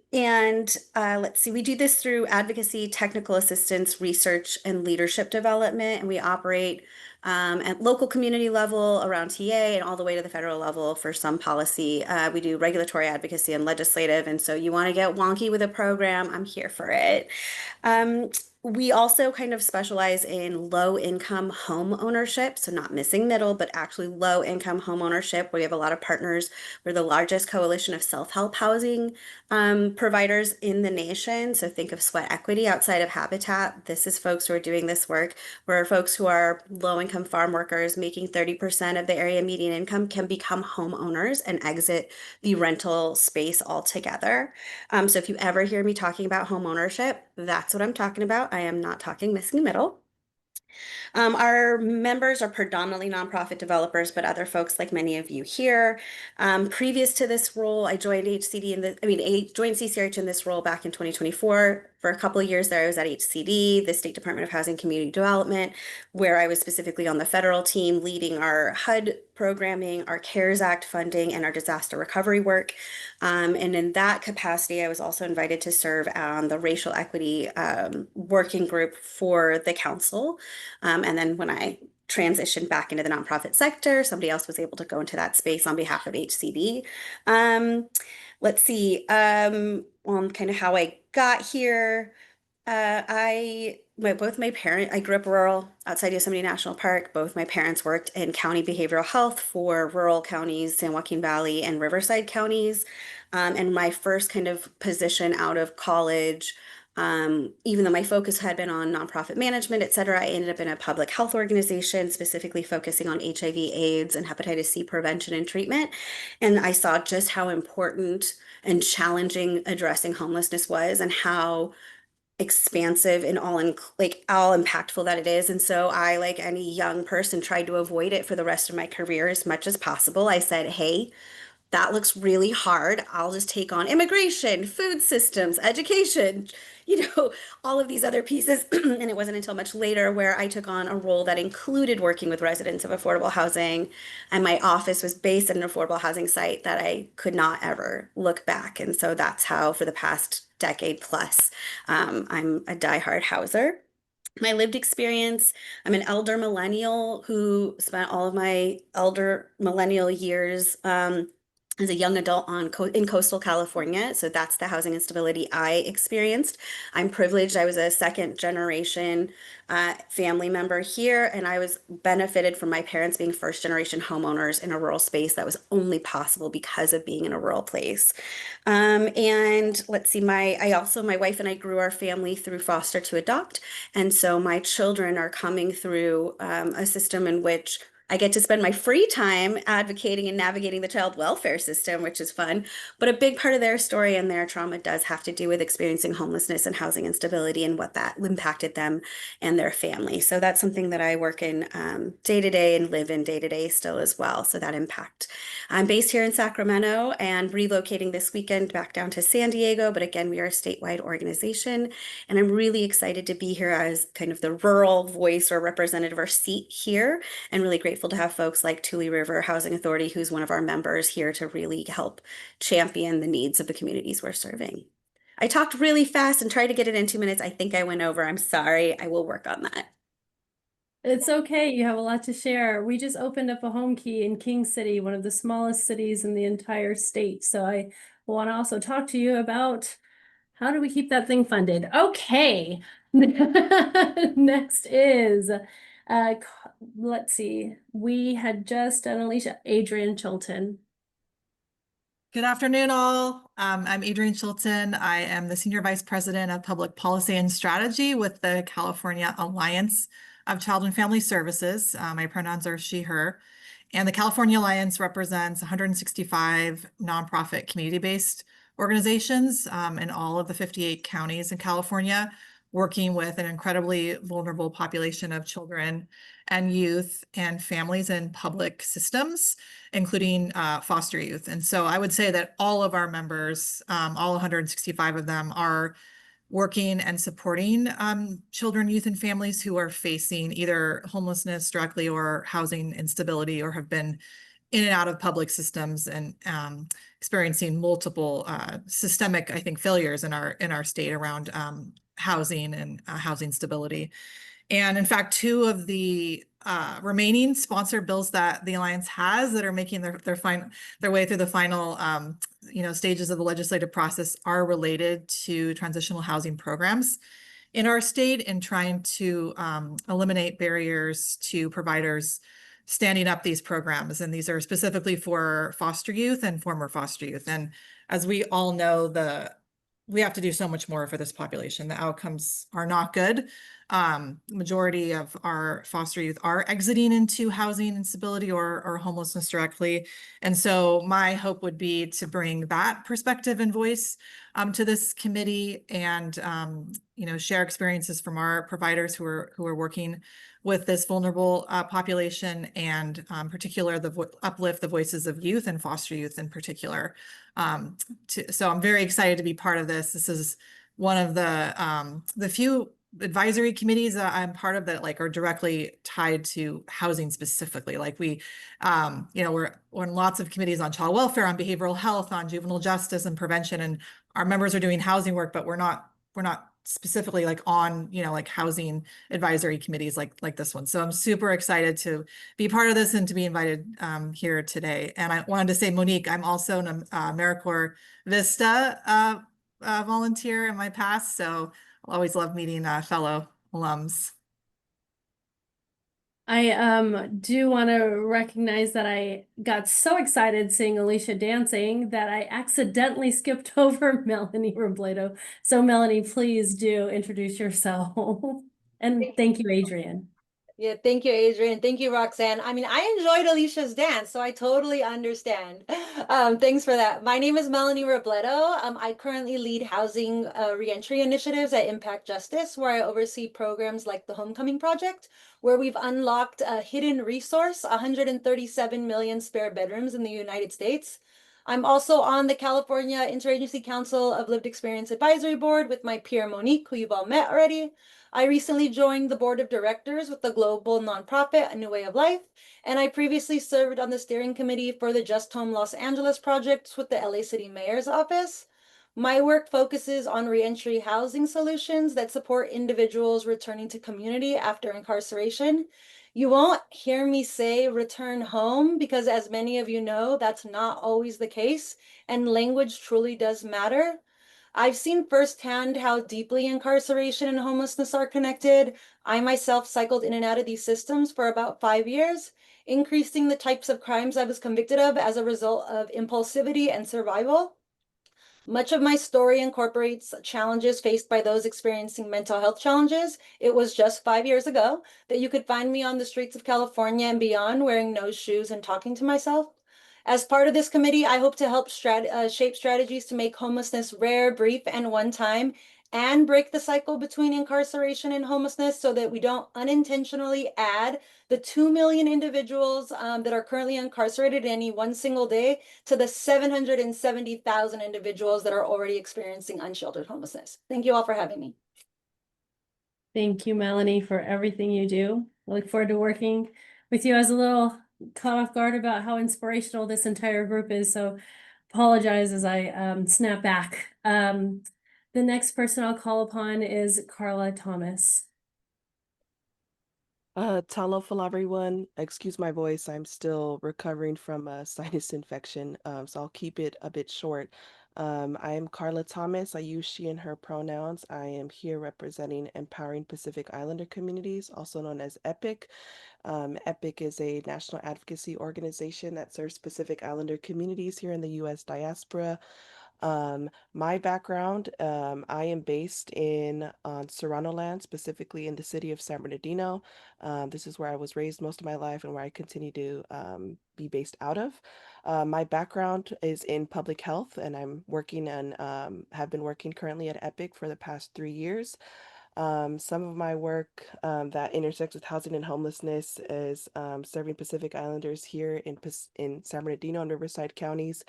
see, we do this through advocacy, technical assistance, research, and leadership development, and we operate at local community level around TA and all the way to the federal level for some policy. We do regulatory advocacy and legislative. And so you want to get wonky with a program, I'm here for it. We also kind of specialize in low income home ownership. So not missing middle, but actually low income home ownership. We have a lot of partners. We're the largest coalition of self-help housing providers in the nation. So think of Sweat Equity outside of Habitat. This is folks who are doing this work. We're folks who are low income farm workers making 30% of the area median income can become homeowners and exit the rental space altogether. So if you ever hear me talking about home ownership, that's what I'm talking about. I am not talking missing middle. Our members are predominantly nonprofit developers, but other folks like many of you here. Previous to this role, I joined joined CCRH in this role back in 2024. For a couple of years there, I was at HCD, the State Department of Housing Community Development, where I was specifically on the federal team leading our HUD programming, our CARES Act funding, and our disaster recovery work. And in that capacity, I was also invited to serve on the racial equity working group for the council. And then when I transitioned back into the nonprofit sector, somebody else was able to go into that space on behalf of HCD. Let's see, on kind of how I got here. Both my parents, I grew up rural outside Yosemite National Park. Both my parents worked in county behavioral health for rural counties, San Joaquin Valley and Riverside counties. And my first kind of position out of college, even though my focus had been on nonprofit management, et cetera, I ended up in a public health organization, specifically focusing on HIV, AIDS, and hepatitis C prevention and treatment. And I saw just how important and challenging addressing homelessness was and how expansive and all impactful that it is. And so I, like any young person, tried to avoid it for the rest of my career as much as possible. I said, hey, that looks really hard. I'll just take on immigration, food systems, education, all of these other pieces. And it wasn't until much later where I took on a role that included working with residents of affordable housing. And my office was based at an affordable housing site that I could not ever look back. And so that's how, for the past decade plus, I'm a diehard houser. My lived experience, I'm an elder millennial who spent all of my elder millennial years as a young adult in coastal California. So that's the housing instability I experienced. I'm privileged. I was a second generation family member here, and I was benefited from my parents being first generation homeowners in a rural space that was only possible because of being in a rural place. And let's see, my wife and I grew our family through foster to adopt. And so my children are coming through a system in which I get to spend my free time advocating and navigating the child welfare system, which is fun. But a big part of their story and their trauma does have to do with experiencing homelessness and housing instability and what that impacted them and their family. So that's something that I work in day to day and live in day to day still as well. So that impact. I'm based here in Sacramento and relocating this weekend back down to San Diego. But again, we are a statewide organization, and I'm really excited to be here as kind of the rural voice or representative or seat here, and really grateful to have folks like Tule River Housing Authority, who's one of our members, here to really help champion the needs of the communities we're serving. I talked really fast and tried to get it in 2 minutes. I think I went over. I'm sorry. I will work on that. It's okay. You have a lot to share. We just opened up a home key in King City, one of the smallest cities in the entire state. So I want to also talk to you about how do we keep that thing funded? Okay. Next is, let's see. We had just done Alicia, Adrian Chilton. Good afternoon, all. I'm Adrienne Chilton. I am the Senior Vice President of Public Policy and Strategy with the California Alliance of Child and Family Services. My pronouns are she, her. And the California Alliance represents 165 nonprofit community-based organizations in all of the 58 counties in California, working with an incredibly vulnerable population of children and youth and families in public systems, including foster youth. And so I would say that all of our members, all 165 of them, are working and supporting children, youth, and families who are facing either homelessness directly or housing instability, or have been in and out of public systems and experiencing multiple systemic, I think, failures in our state around housing and housing stability. And in fact, two of the remaining sponsored bills that the Alliance has that are making their way through the final stages of the legislative process are related to transitional housing programs in our state, and trying to eliminate barriers to providers standing up these programs. And these are specifically for foster youth and former foster youth. And as we all know, we have to do so much more for this population. The outcomes are not good. Majority of our foster youth are exiting into housing instability or homelessness directly. And so my hope would be to bring that perspective and voice to this committee, and share experiences from our providers who are working with this vulnerable population, and particular uplift the voices of youth and foster youth in particular. So I'm very excited to be part of this. This is one of the few advisory committees that I'm part of that are directly tied to housing specifically. we're in lots of committees on child welfare, on behavioral health, on juvenile justice and prevention, and our members are doing housing work, but we're not specifically on housing advisory committees like this one. So I'm super excited to be part of this and to be invited here today. And I wanted to say, Monique, I'm also an AmeriCorps Vista volunteer in my past, so I'll always love meeting fellow alums. I do want to recognize that I got so excited seeing Alicia dancing that I accidentally skipped over Melanie Robledo. So Melanie, please do introduce yourself. And thank you, Adrian. Yeah, thank you, Adrian. Thank you, Roxanne. I mean, I enjoyed Alicia's dance, so I totally understand. Thanks for that. My name is Melanie Robledo. I currently lead housing reentry initiatives at Impact Justice, where I oversee programs like the Homecoming Project, where we've unlocked a hidden resource, 137 million spare bedrooms in the United States. I'm also on the California Interagency Council of Lived Experience Advisory Board with my peer Monique, who you've all met already. I recently joined the board of directors with the global nonprofit A New Way of Life, and I previously served on the steering committee for the Just Home Los Angeles project with the LA City Mayor's Office. My work focuses on reentry housing solutions that support individuals returning to community after incarceration. You won't hear me say return home because, as many of you know, that's not always the case, and language truly does matter. I've seen firsthand how deeply incarceration and homelessness are connected. I myself cycled in and out of these systems for about 5 years, increasing the types of crimes I was convicted of as a result of impulsivity and survival. Much of my story incorporates challenges faced by those experiencing mental health challenges. It was just 5 years ago that you could find me on the streets of California and beyond, wearing no shoes and talking to myself. As part of this committee, I hope to help shape strategies to make homelessness rare, brief, and one-time, and break the cycle between incarceration and homelessness so that we don't unintentionally add the 2 million individuals that are currently incarcerated any one single day to the 770,000 individuals that are already experiencing unsheltered homelessness. Thank you all for having me. Thank you, Melanie, for everything you do. I look forward to working with you. I was a little caught off guard about how inspirational this entire group is, so apologize as I snap back. The next person I'll call upon is Carla Thomas. Talofa everyone. Excuse my voice. I'm still recovering from a sinus infection, so I'll keep it a bit short. I am Carla Thomas. I use she and her pronouns. I am here representing Empowering Pacific Islander Communities, also known as EPIC. EPIC is a national advocacy organization that serves Pacific Islander communities here in the U.S. diaspora. My background, I am based in Serrano land, specifically in the city of San Bernardino. This is where I was raised most of my life and where I continue to be based out of. My background is in public health, and I'm working and have been working currently at EPIC for the past 3 years. Some of my work that intersects with housing and homelessness is serving Pacific Islanders here in San Bernardino and Riverside counties.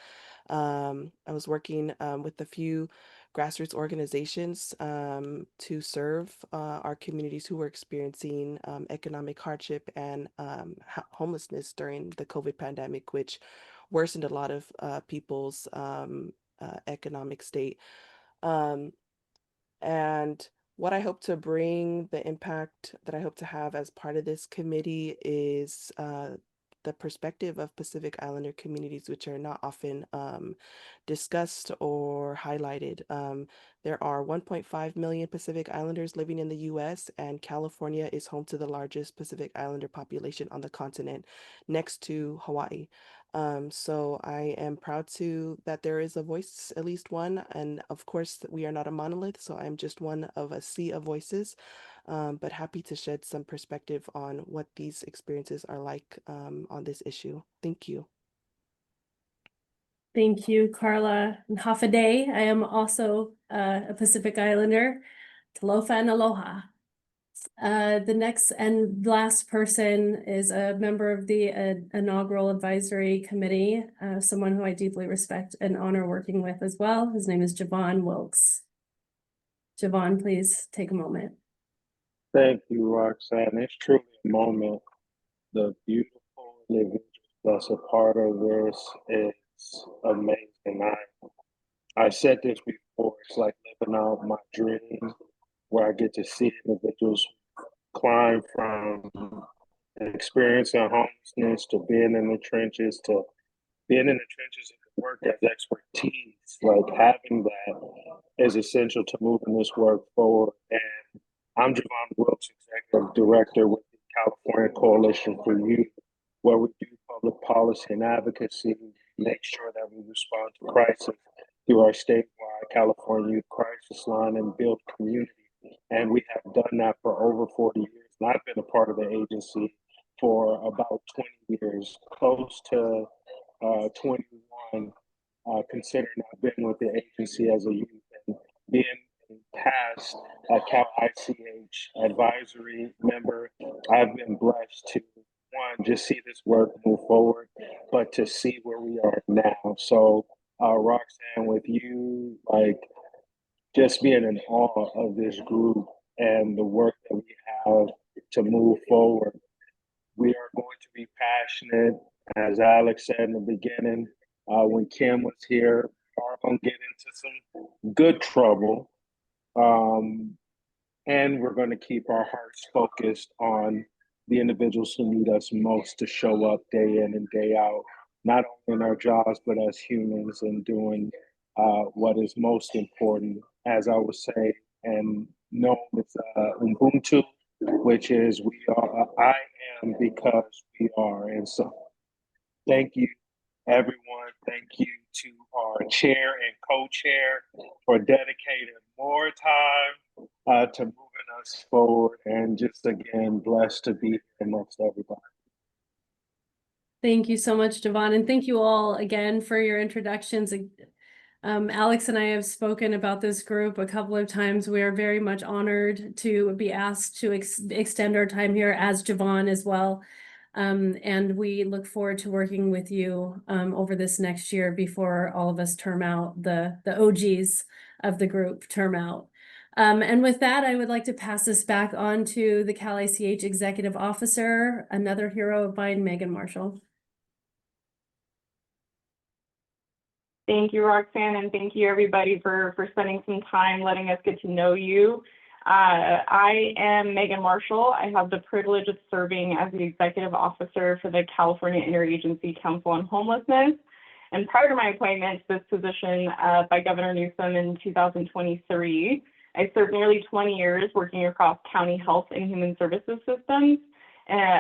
I was working with a few grassroots organizations to serve our communities who were experiencing economic hardship and homelessness during the COVID pandemic, which worsened a lot of people's economic state. And what I hope to bring, the impact that I hope to have as part of this committee is the perspective of Pacific Islander communities, which are not often discussed or highlighted. There are 1.5 million Pacific Islanders living in the US, and California is home to the largest Pacific Islander population on the continent, next to Hawaii. So I am proud that there is a voice, at least one, and of course we are not a monolith, so I'm just one of a sea of voices, but happy to shed some perspective on what these experiences are like on this issue. Thank you. Thank you, Carla. And Hafa Adai. I am also a Pacific Islander. Talofa and aloha. The next and last person is a member of the inaugural advisory committee, someone who I deeply respect and honor working with as well. His name is Javon Wilkes. Javon, please take a moment. Thank you, Roxanne. It's truly a moment. The beautiful individuals that's a part of this is amazing. I said this before, it's like living out my dream where I get to see individuals climb from experiencing homelessness to being in the trenches to being in the trenches and work as expertise. Like having that is essential to moving this work forward. And I'm Javon Wilkes, Executive Director with the California Coalition for Youth, where we do public policy and advocacy, make sure that we respond to crisis through our statewide California Youth Crisis Line and build community. And we have done that for over 40 years. And I've been a part of the agency for about 20 years, close to 21, considering I've been with the agency as a youth and being past Cal ICH advisory member. I've been blessed to, one, just see this work move forward, but to see where we are now. So, Roxanne, with you, like, just being in awe of this group and the work that we have to move forward. We are going to be passionate, as Alex said in the beginning, when Kim was here, we are going to get into some good trouble. And we're going to keep our hearts focused on the individuals who need us most to show up day in and day out, not only in our jobs, but as humans and doing what is most important, as I would say, and known as Ubuntu, which is we are, I am because we are. And so thank you, everyone. Thank you to our chair and co-chair for dedicating more time to moving us forward. And just again, blessed to be here next to everybody. Thank you so much, Javon. And thank you all again for your introductions. Alex and I have spoken about this group a couple of times. We are very much honored to be asked to extend our time here as Javon as well. And we look forward to working with you over this next year before all of us term out, the OGs of the group term out. And with that, I would like to pass this back on to the Cal ICH Executive Officer, another hero of mine, Megan Marshall. Thank you, Roxanne, and thank you everybody for spending some time letting us get to know you. I am Megan Marshall. I have the privilege of serving as the Executive Officer for the California Interagency Council on Homelessness. And prior to my appointment to this position by Governor Newsom in 2023, I served nearly 20 years working across county health and human services systems,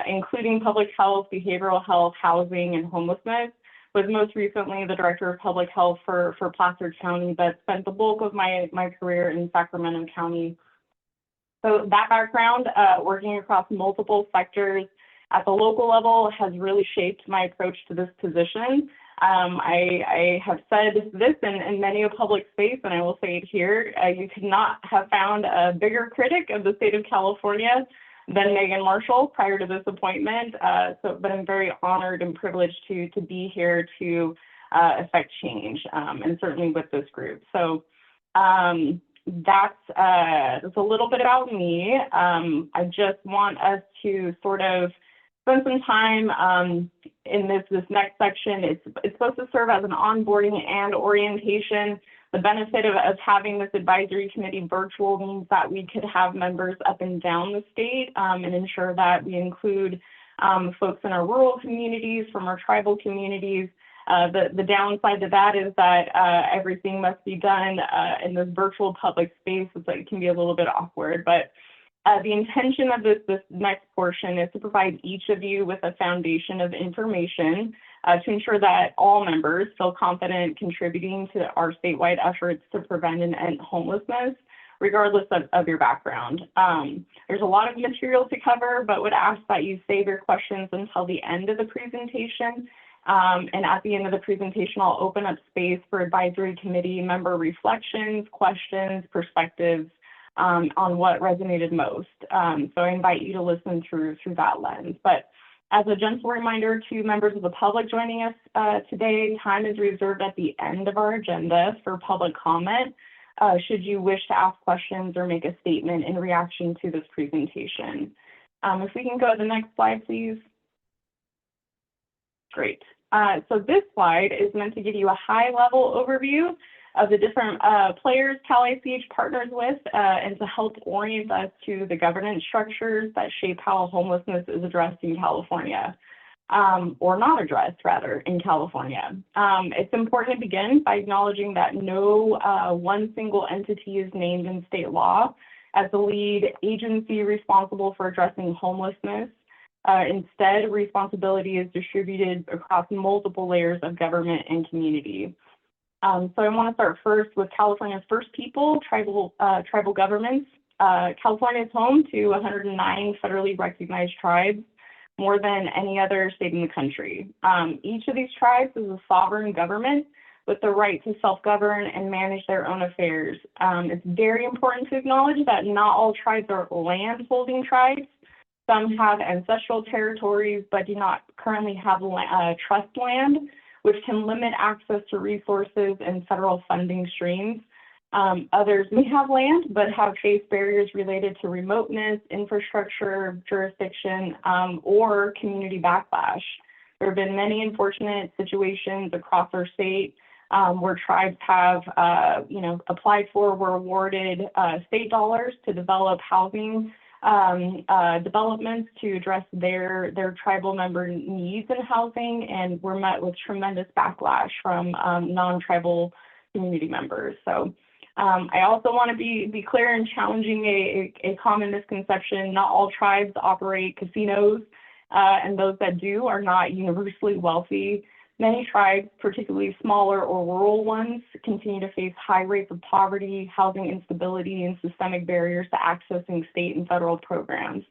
including public health, behavioral health, housing, and homelessness. Was most recently the Director of Public Health for Placer County, but spent the bulk of my career in Sacramento County. So that background, working across multiple sectors at the local level, has really shaped my approach to this position. I have said this in many a public space, and I will say it here, you could not have found a bigger critic of the state of California than Megan Marshall prior to this appointment. But I'm very honored and privileged to be here to affect change, and certainly with this group. So that's a little bit about me. I just want us to sort of spend some time in this next section. It's supposed to serve as an onboarding and orientation. The benefit of having this advisory committee virtual means that we could have members up and down the state and ensure that we include folks in our rural communities, from our tribal communities. The downside to that is that everything must be done in this virtual public space. It can be a little bit awkward, but the intention of this next portion is to provide each of you with a foundation of information to ensure that all members feel confident contributing to our statewide efforts to prevent and end homelessness, regardless of your background. There's a lot of material to cover, but would ask that you save your questions until the end of the presentation. And at the end of the presentation, I'll open up space for advisory committee member reflections, questions, perspectives on what resonated most. So I invite you to listen through that lens. But as a gentle reminder to members of the public joining us today, time is reserved at the end of our agenda for public comment, should you wish to ask questions or make a statement in reaction to this presentation. If we can go to the next slide, please. Great. So this slide is meant to give you a high-level overview of the different players Cal ICH partners with and to help orient us to the governance structures that shape how homelessness is addressed in California, or not addressed, rather, in California. It's important to begin by acknowledging that no one single entity is named in state law as the lead agency responsible for addressing homelessness. Instead, responsibility is distributed across multiple layers of government and community. So I want to start first with California's First People, tribal governments. California is home to 109 federally recognized tribes, more than any other state in the country. Each of these tribes is a sovereign government with the right to self-govern and manage their own affairs. It's very important to acknowledge that not all tribes are land-holding tribes. Some have ancestral territories, but do not currently have trust land, which can limit access to resources and federal funding streams. Others may have land, but have faced barriers related to remoteness, infrastructure, jurisdiction, or community backlash. There have been many unfortunate situations across our state where tribes have, applied for, were awarded state dollars to develop housing developments to address their tribal member needs in housing, and were met with tremendous backlash from non-tribal community members. So I also want to be clear in challenging a common misconception. Not all tribes operate casinos, and those that do are not universally wealthy. Many tribes, particularly smaller or rural ones, continue to face high rates of poverty, housing instability, and systemic barriers to accessing state and federal programs.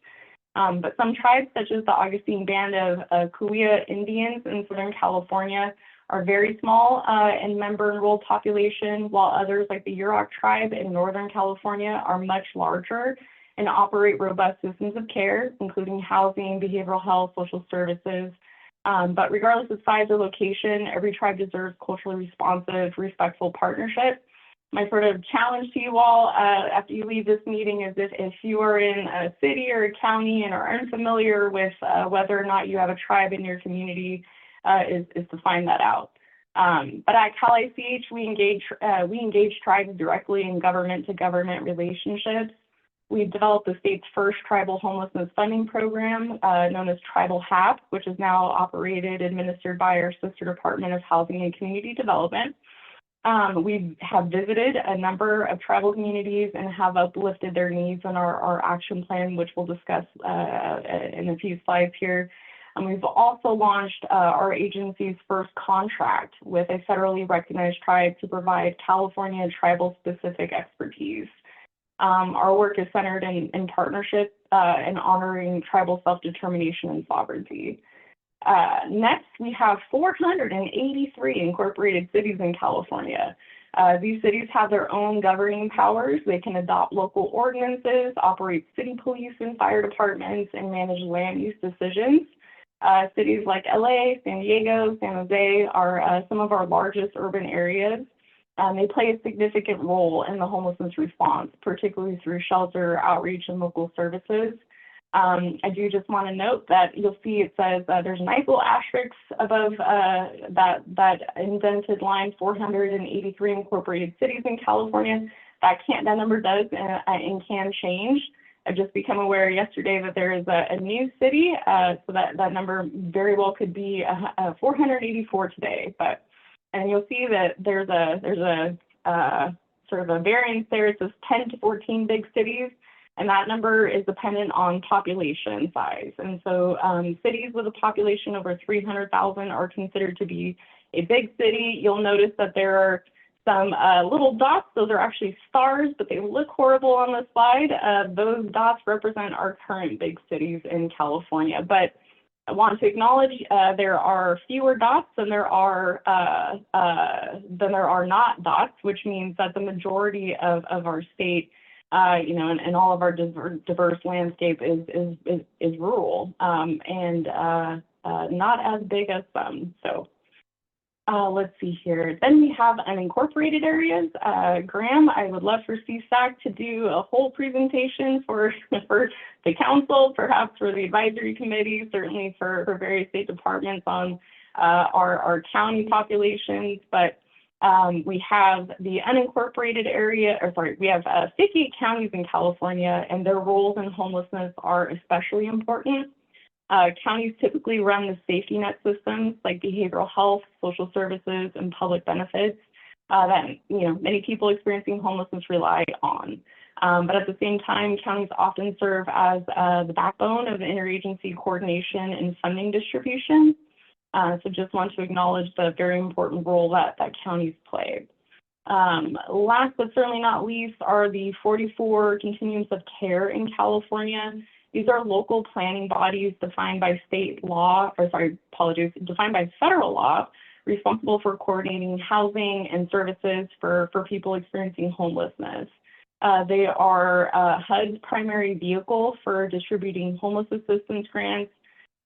But some tribes, such as the Augustine Band of Cahuilla Indians in Southern California, are very small in member enrolled population, while others, like the Yurok tribe in Northern California, are much larger and operate robust systems of care, including housing, behavioral health, social services. But regardless of size or location, every tribe deserves culturally responsive, respectful partnership. My sort of challenge to you all after you leave this meeting is if you are in a city or a county and are unfamiliar with whether or not you have a tribe in your community, is to find that out. But at Cal ICH, we engage tribes directly in government-to-government relationships. We've developed the state's first tribal homelessness funding program, known as Tribal HAP, which is now operated, administered by our sister Department of Housing and Community Development. We have visited a number of tribal communities and have uplifted their needs in our action plan, which we'll discuss in a few slides here. And we've also launched our agency's first contract with a federally recognized tribe to provide California tribal-specific expertise. Our work is centered in partnership and honoring tribal self-determination and sovereignty. Next, we have 483 incorporated cities in California. These cities have their own governing powers. They can adopt local ordinances, operate city police and fire departments, and manage land use decisions. Cities like LA, San Diego, San Jose are some of our largest urban areas. They play a significant role in the homelessness response, particularly through shelter, outreach, and local services. I do just want to note that you'll see it says there's nice little asterisks above that indented line, 483 incorporated cities in California. That number does and can change. I've just become aware yesterday that there is a new city, so that number very well could be 484 today. And you'll see that there's a sort of a variance there. It says 10 to 14 big cities, and that number is dependent on population size. And so cities with a population over 300,000 are considered to be a big city. You'll notice that there are some little dots. Those are actually stars, but they look horrible on the slide. Those dots represent our current big cities in California. But I want to acknowledge there are fewer dots than there are not dots, which means that the majority of our state, and all of our diverse landscape is rural and not as big as some. So let's see here. Then we have unincorporated areas. Graham, I would love for CSAC to do a whole presentation for the council, perhaps for the advisory committee, certainly for various state departments on our county populations. But we have the unincorporated area, we have 58 counties in California, and their roles in homelessness are especially important. Counties typically run the safety net systems like behavioral health, social services, and public benefits that many people experiencing homelessness rely on. But at the same time, counties often serve as the backbone of the interagency coordination and funding distribution. So just want to acknowledge the very important role that counties play. Last but certainly not least are the 44 continuums of care in California. These are local planning bodies defined by defined by federal law, responsible for coordinating housing and services for people experiencing homelessness. They are HUD's primary vehicle for distributing homeless assistance grants.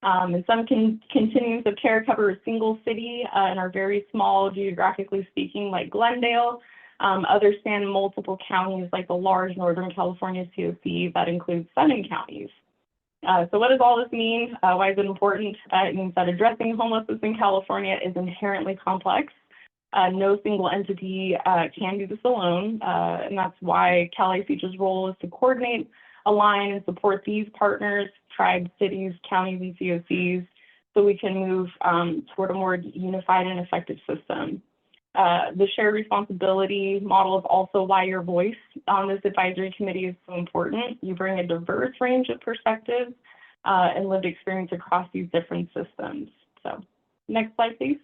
And some continuums of care cover a single city and are very small geographically speaking, like Glendale. Others span multiple counties, like the large Northern California COC that includes 7 counties. So what does all this mean? Why is it important? It means that addressing homelessness in California is inherently complex. No single entity can do this alone, and that's why Cal ICH's role is to coordinate, align, and support these partners, tribes, cities, counties, and COCs, so we can move toward a more unified and effective system. The shared responsibility model is also why your voice on this advisory committee is so important. You bring a diverse range of perspectives and lived experience across these different systems. So next slide, please.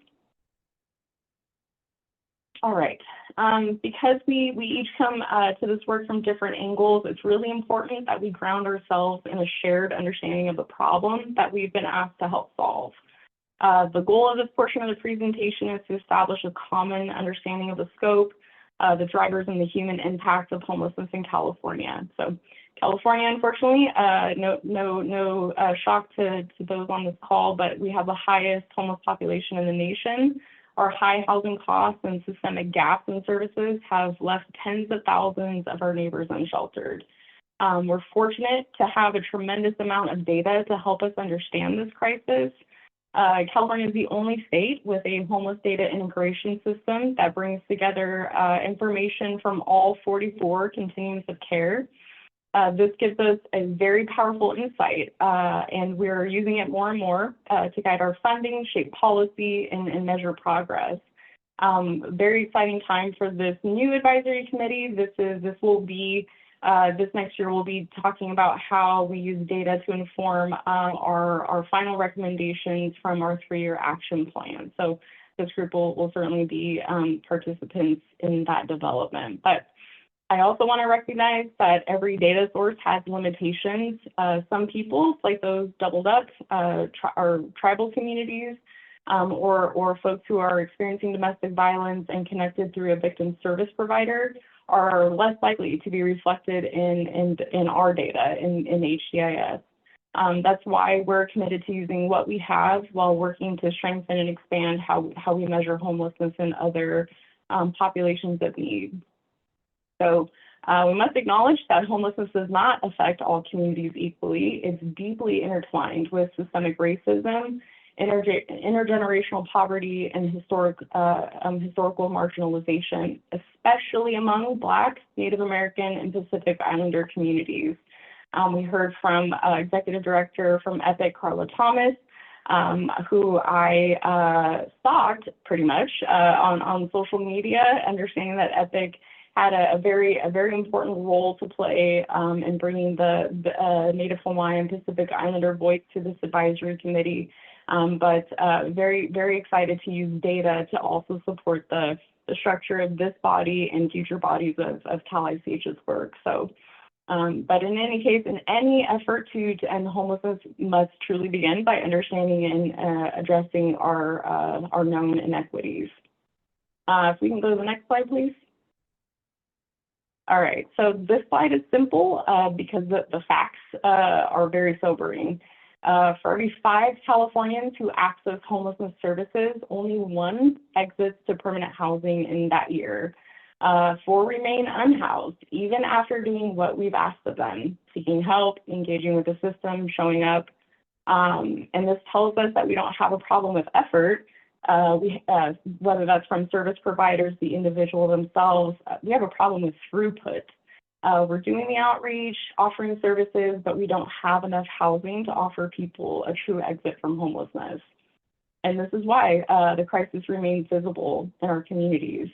All right, because we each come to this work from different angles, it's really important that we ground ourselves in a shared understanding of the problem that we've been asked to help solve. The goal of this portion of the presentation is to establish a common understanding of the scope, the drivers, and the human impact of homelessness in California. So California, unfortunately, no shock to those on this call, but we have the highest homeless population in the nation. Our high housing costs and systemic gaps in services have left tens of thousands of our neighbors unsheltered. We're fortunate to have a tremendous amount of data to help us understand this crisis. California is the only state with a homeless data integration system that brings together information from all 44 continuums of care. This gives us a very powerful insight, and we're using it more and more to guide our funding, shape policy, and measure progress. Very exciting time for this new advisory committee. This next year we'll be talking about how we use data to inform our final recommendations from our 3-year action plan. So this group will certainly be participants in that development. But I also want to recognize that every data source has limitations. Some people, like those doubled up, are tribal communities, or folks who are experiencing domestic violence and connected through a victim service provider, are less likely to be reflected in our data in HCIS. That's why we're committed to using what we have while working to strengthen and expand how we measure homelessness in other populations of need. So we must acknowledge that homelessness does not affect all communities equally. It's deeply intertwined with systemic racism, intergenerational poverty, and historical marginalization, especially among Black, Native American, and Pacific Islander communities. We heard from Executive Director from EPIC, Carla Thomas, who I stalked pretty much on social media, understanding that EPIC had a very important role to play in bringing the Native Hawaiian Pacific Islander voice to this advisory committee. But very, very excited to use data to also support the structure of this body and future bodies of Cal ICH's work. So, but in any case, in any effort to end homelessness must truly begin by understanding and addressing our known inequities. If we can go to the next slide, please. All right, so this slide is simple because the facts are very sobering. For every 5 Californians who access homelessness services, only 1 exits to permanent housing in that year. 4 remain unhoused, even after doing what we've asked of them, seeking help, engaging with the system, showing up. And this tells us that we don't have a problem with effort, whether that's from service providers, the individual themselves. We have a problem with throughput. We're doing the outreach, offering services, but we don't have enough housing to offer people a true exit from homelessness. And this is why the crisis remains visible in our communities.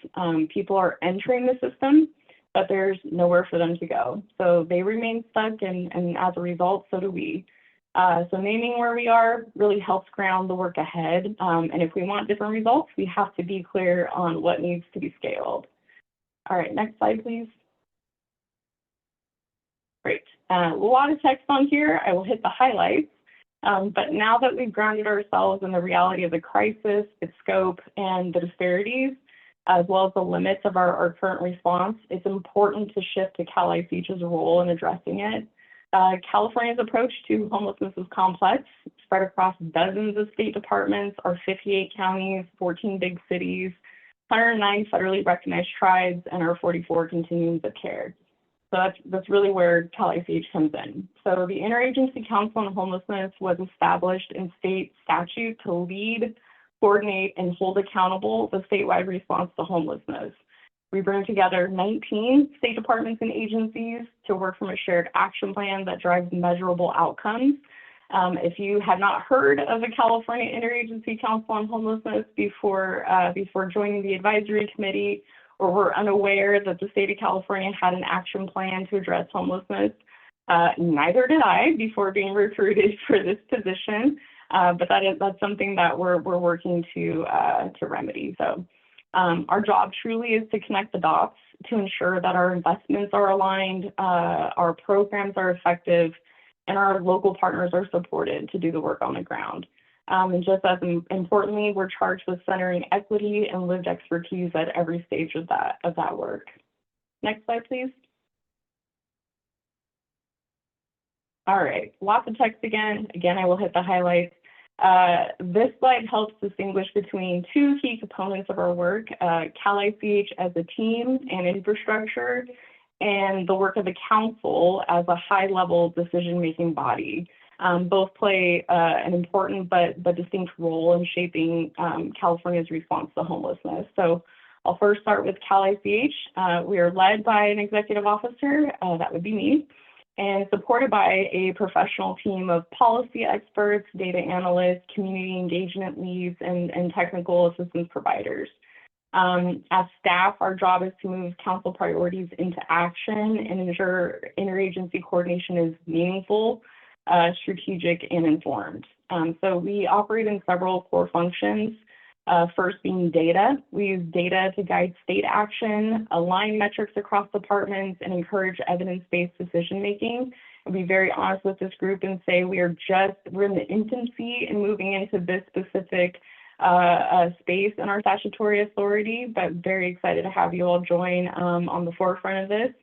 People are entering the system, but there's nowhere for them to go. So they remain stuck, and as a result, so do we. So naming where we are really helps ground the work ahead. And if we want different results, we have to be clear on what needs to be scaled. All right, next slide, please. Great. A lot of text on here. I will hit the highlights. But now that we've grounded ourselves in the reality of the crisis, its scope, and the disparities, as well as the limits of our current response, it's important to shift to Cal ICH's role in addressing it. California's approach to homelessness is complex, spread across dozens of state departments, our 58 counties, 14 big cities, 109 federally recognized tribes, and our 44 continuums of care. So that's really where Cal ICH comes in. So the Interagency Council on Homelessness was established in state statute to lead, coordinate, and hold accountable the statewide response to homelessness. We bring together 19 state departments and agencies to work from a shared action plan that drives measurable outcomes. If you had not heard of the California Interagency Council on Homelessness before joining the advisory committee, or were unaware that the state of California had an action plan to address homelessness, neither did I before being recruited for this position. But that's something that we're working to remedy. So our job truly is to connect the dots to ensure that our investments are aligned, our programs are effective, and our local partners are supported to do the work on the ground. And just as importantly, we're charged with centering equity and lived expertise at every stage of that work. Next slide, please. All right, lots of text again. Again, I will hit the highlights. This slide helps distinguish between 2 key components of our work, Cal ICH as a team and infrastructure, and the work of the council as a high-level decision-making body. Both play an important but distinct role in shaping California's response to homelessness. So I'll first start with Cal ICH. We are led by an executive officer, that would be me, and supported by a professional team of policy experts, data analysts, community engagement leads, and technical assistance providers. As staff, our job is to move council priorities into action and ensure interagency coordination is meaningful, strategic, and informed. So we operate in several core functions. First being data. We use data to guide state action, align metrics across departments, and encourage evidence-based decision-making. I'll be very honest with this group and say we're in the infancy in moving into this specific space in our statutory authority, but very excited to have you all join on the forefront of this.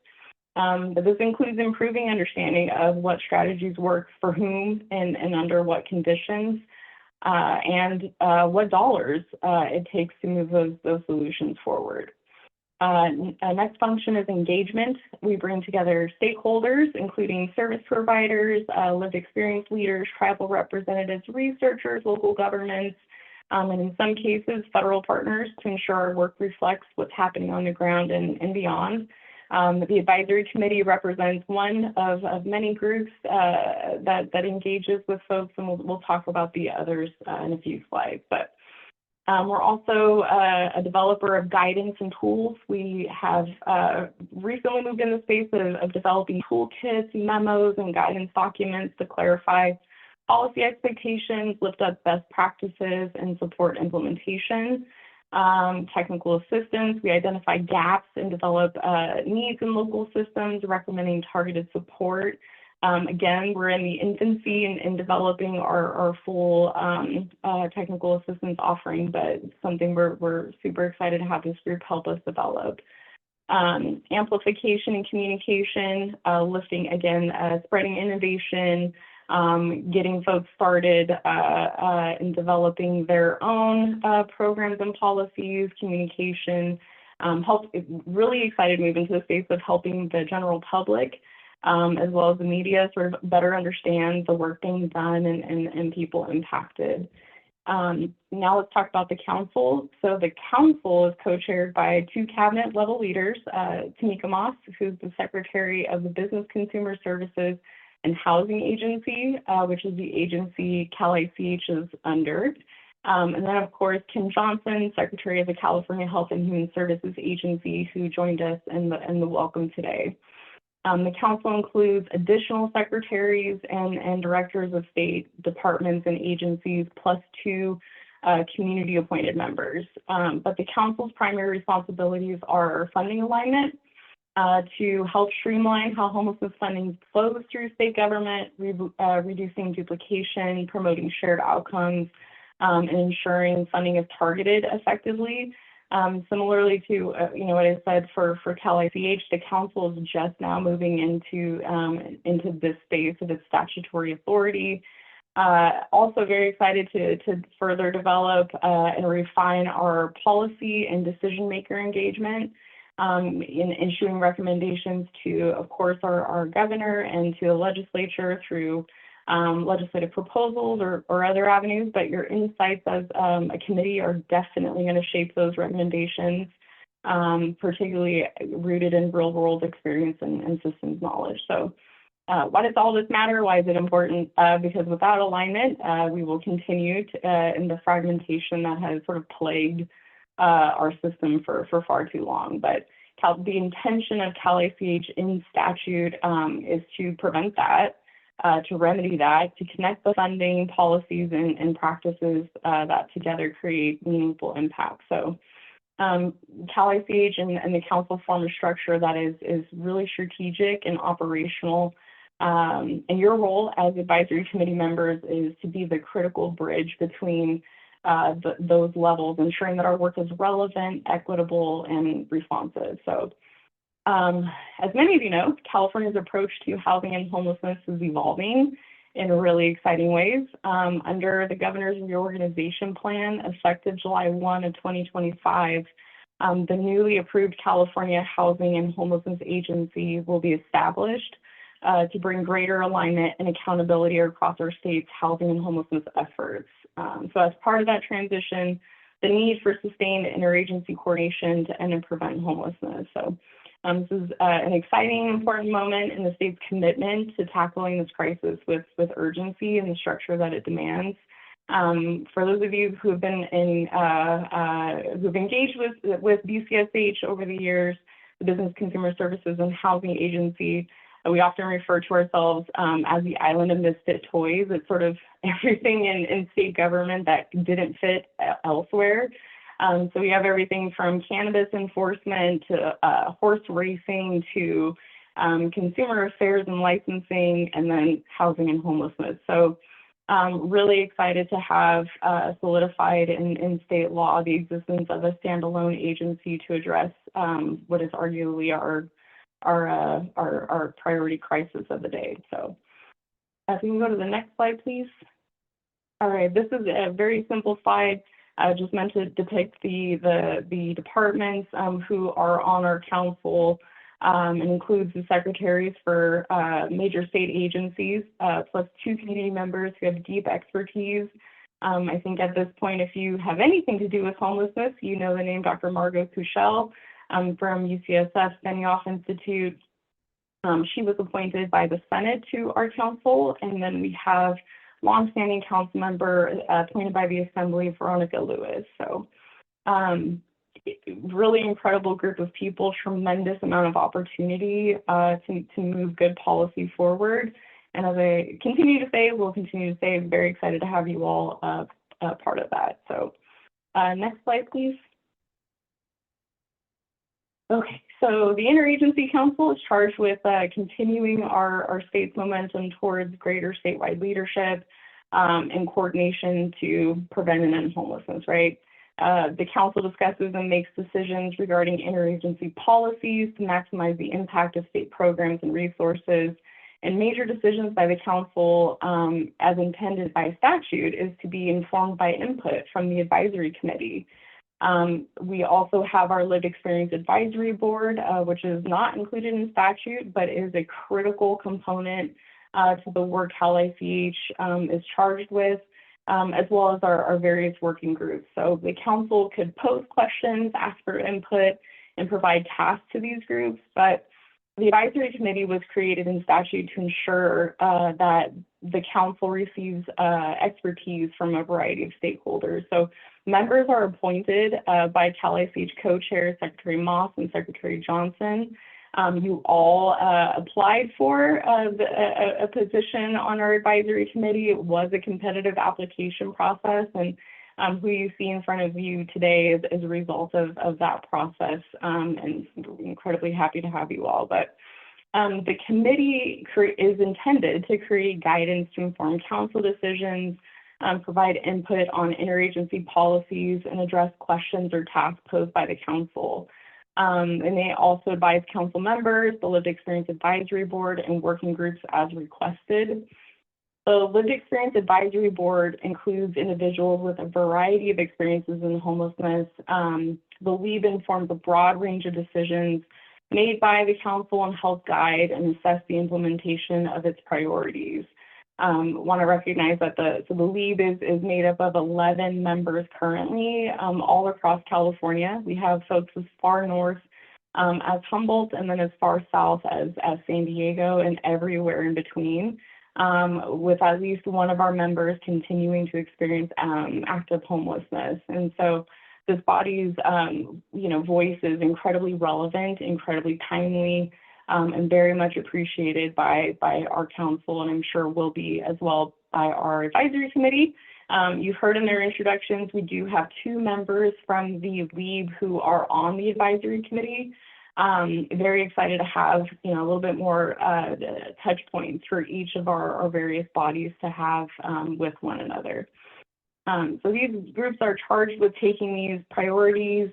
But this includes improving understanding of what strategies work for whom and under what conditions, and what dollars it takes to move those solutions forward. Next function is engagement. We bring together stakeholders, including service providers, lived experience leaders, tribal representatives, researchers, local governments, and in some cases, federal partners to ensure our work reflects what's happening on the ground and beyond. The advisory committee represents one of many groups that engages with folks, and we'll talk about the others in a few slides. But we're also a developer of guidance and tools. We have recently moved in the space of developing toolkits, memos, and guidance documents to clarify policy expectations, lift up best practices, and support implementation. Technical assistance, we identify gaps and develop needs in local systems, recommending targeted support. Again, we're in the infancy in developing our full technical assistance offering, but something we're super excited to have this group help us develop. Amplification and communication, lifting, again, spreading innovation, getting folks started in developing their own programs and policies, communication, really excited to move into the space of helping the general public as well as the media sort of better understand the work being done and people impacted. Now let's talk about the council. So the council is co-chaired by two cabinet level leaders, Tamika Moss, who's the Secretary of the Business Consumer Services and Housing Agency, which is the agency Cal ICH is under. And then, of course, Kim Johnson, Secretary of the California Health and Human Services Agency, who joined us in the welcome today. The council includes additional secretaries and directors of state departments and agencies, plus two community appointed members. But the council's primary responsibilities are funding alignment, to help streamline how homelessness funding flows through state government, reducing duplication, promoting shared outcomes, and ensuring funding is targeted effectively. Similarly to what I said for Cal ICH, the council is just now moving into this space of its statutory authority. Also very excited to further develop and refine our policy and decision maker engagement. In issuing recommendations to, of course, our governor and to the legislature through legislative proposals or other avenues, but your insights as a committee are definitely going to shape those recommendations, particularly rooted in real world experience and systems knowledge. So why does all this matter? Why is it important? Because without alignment, we will continue in the fragmentation that has sort of plagued our system for far too long. But the intention of Cal ICH in statute is to prevent that, to remedy that, to connect the funding, policies, and practices that together create meaningful impact. So Cal ICH and the council form a structure that is really strategic and operational. And your role as advisory committee members is to be the critical bridge between those levels, ensuring that our work is relevant, equitable, and responsive. So as many of you know, California's approach to housing and homelessness is evolving in really exciting ways. Under the governor's reorganization plan, effective July 1 of 2025, the newly approved California Housing and Homelessness Agency will be established. to bring greater alignment and accountability across our state's housing and homelessness efforts. So as part of that transition, the need for sustained interagency coordination to end and prevent homelessness. So this is an exciting and important moment in the state's commitment to tackling this crisis with urgency and the structure that it demands. For those of you who have been who've engaged with BCSH over the years, the Business Consumer Services and Housing Agency, we often refer to ourselves as the island of misfit toys. It's sort of everything in state government that didn't fit elsewhere. So we have everything from cannabis enforcement to horse racing to consumer affairs and licensing, and then housing and homelessness. So really excited to have solidified in state law the existence of a standalone agency to address what is arguably our priority crisis of the day. So if we can go to the next slide, please. All right, this is a very simple slide. Just meant to depict the departments who are on our council, and includes the secretaries for major state agencies, plus 2 community members who have deep expertise. I think at this point, if you have anything to do with homelessness, you know the name Dr. Margot Kuchel from UCSF Benioff Institute. She was appointed by the Senate to our council, and then we have longstanding council member appointed by the Assembly, Veronica Lewis. So really incredible group of people, tremendous amount of opportunity to move good policy forward. And as I continue to say, we'll continue to say, I'm very excited to have you all part of that. So next slide, please. Okay, so the Interagency Council is charged with continuing our state's momentum towards greater statewide leadership and coordination to prevent and end homelessness, right? The council discusses and makes decisions regarding interagency policies to maximize the impact of state programs and resources. And major decisions by the council, as intended by statute, is to be informed by input from the advisory committee. We also have our Lived Experience Advisory Board, which is not included in statute, but is a critical component to the work Cal ICH is charged with, as well as our various working groups. So the council could pose questions, ask for input, and provide tasks to these groups, but the advisory committee was created in statute to ensure that the council receives expertise from a variety of stakeholders. So members are appointed by Cal ICH co-chairs Secretary Moss and Secretary Johnson. You all applied for a position on our advisory committee. It was a competitive application process, and who you see in front of you today is a result of that process, and incredibly happy to have you all. But the committee is intended to create guidance to inform council decisions, provide input on interagency policies, and address questions or tasks posed by the council. And they also advise council members, the Lived Experience Advisory Board, and working groups as requested. The Lived Experience Advisory Board includes individuals with a variety of experiences in homelessness. The LEAB informs a broad range of decisions made by the council and help guide and assess the implementation of its priorities. Want to recognize that the LEAB is made up of 11 members currently, all across California. We have folks as far north as Humboldt, and then as far south as San Diego, and everywhere in between, with at least one of our members continuing to experience active homelessness. And so this body's voice is incredibly relevant, incredibly timely, and very much appreciated by our council, and I'm sure will be as well by our advisory committee. You heard in their introductions, we do have 2 members from the LEAB who are on the advisory committee. Very excited to have a little bit more touch points for each of our various bodies to have with one another. So these groups are charged with taking these priorities,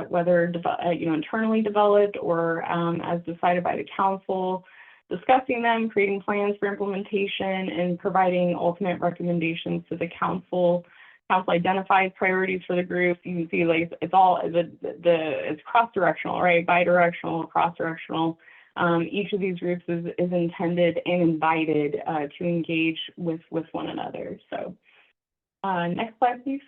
whether internally developed or as decided by the council, discussing them, creating plans for implementation, and providing ultimate recommendations to the council. Council identifies priorities for the groups. You can see, like, it's all it's cross-directional, right? Bi-directional, cross-directional. Each of these groups is intended and invited to engage with one another. So next slide, please.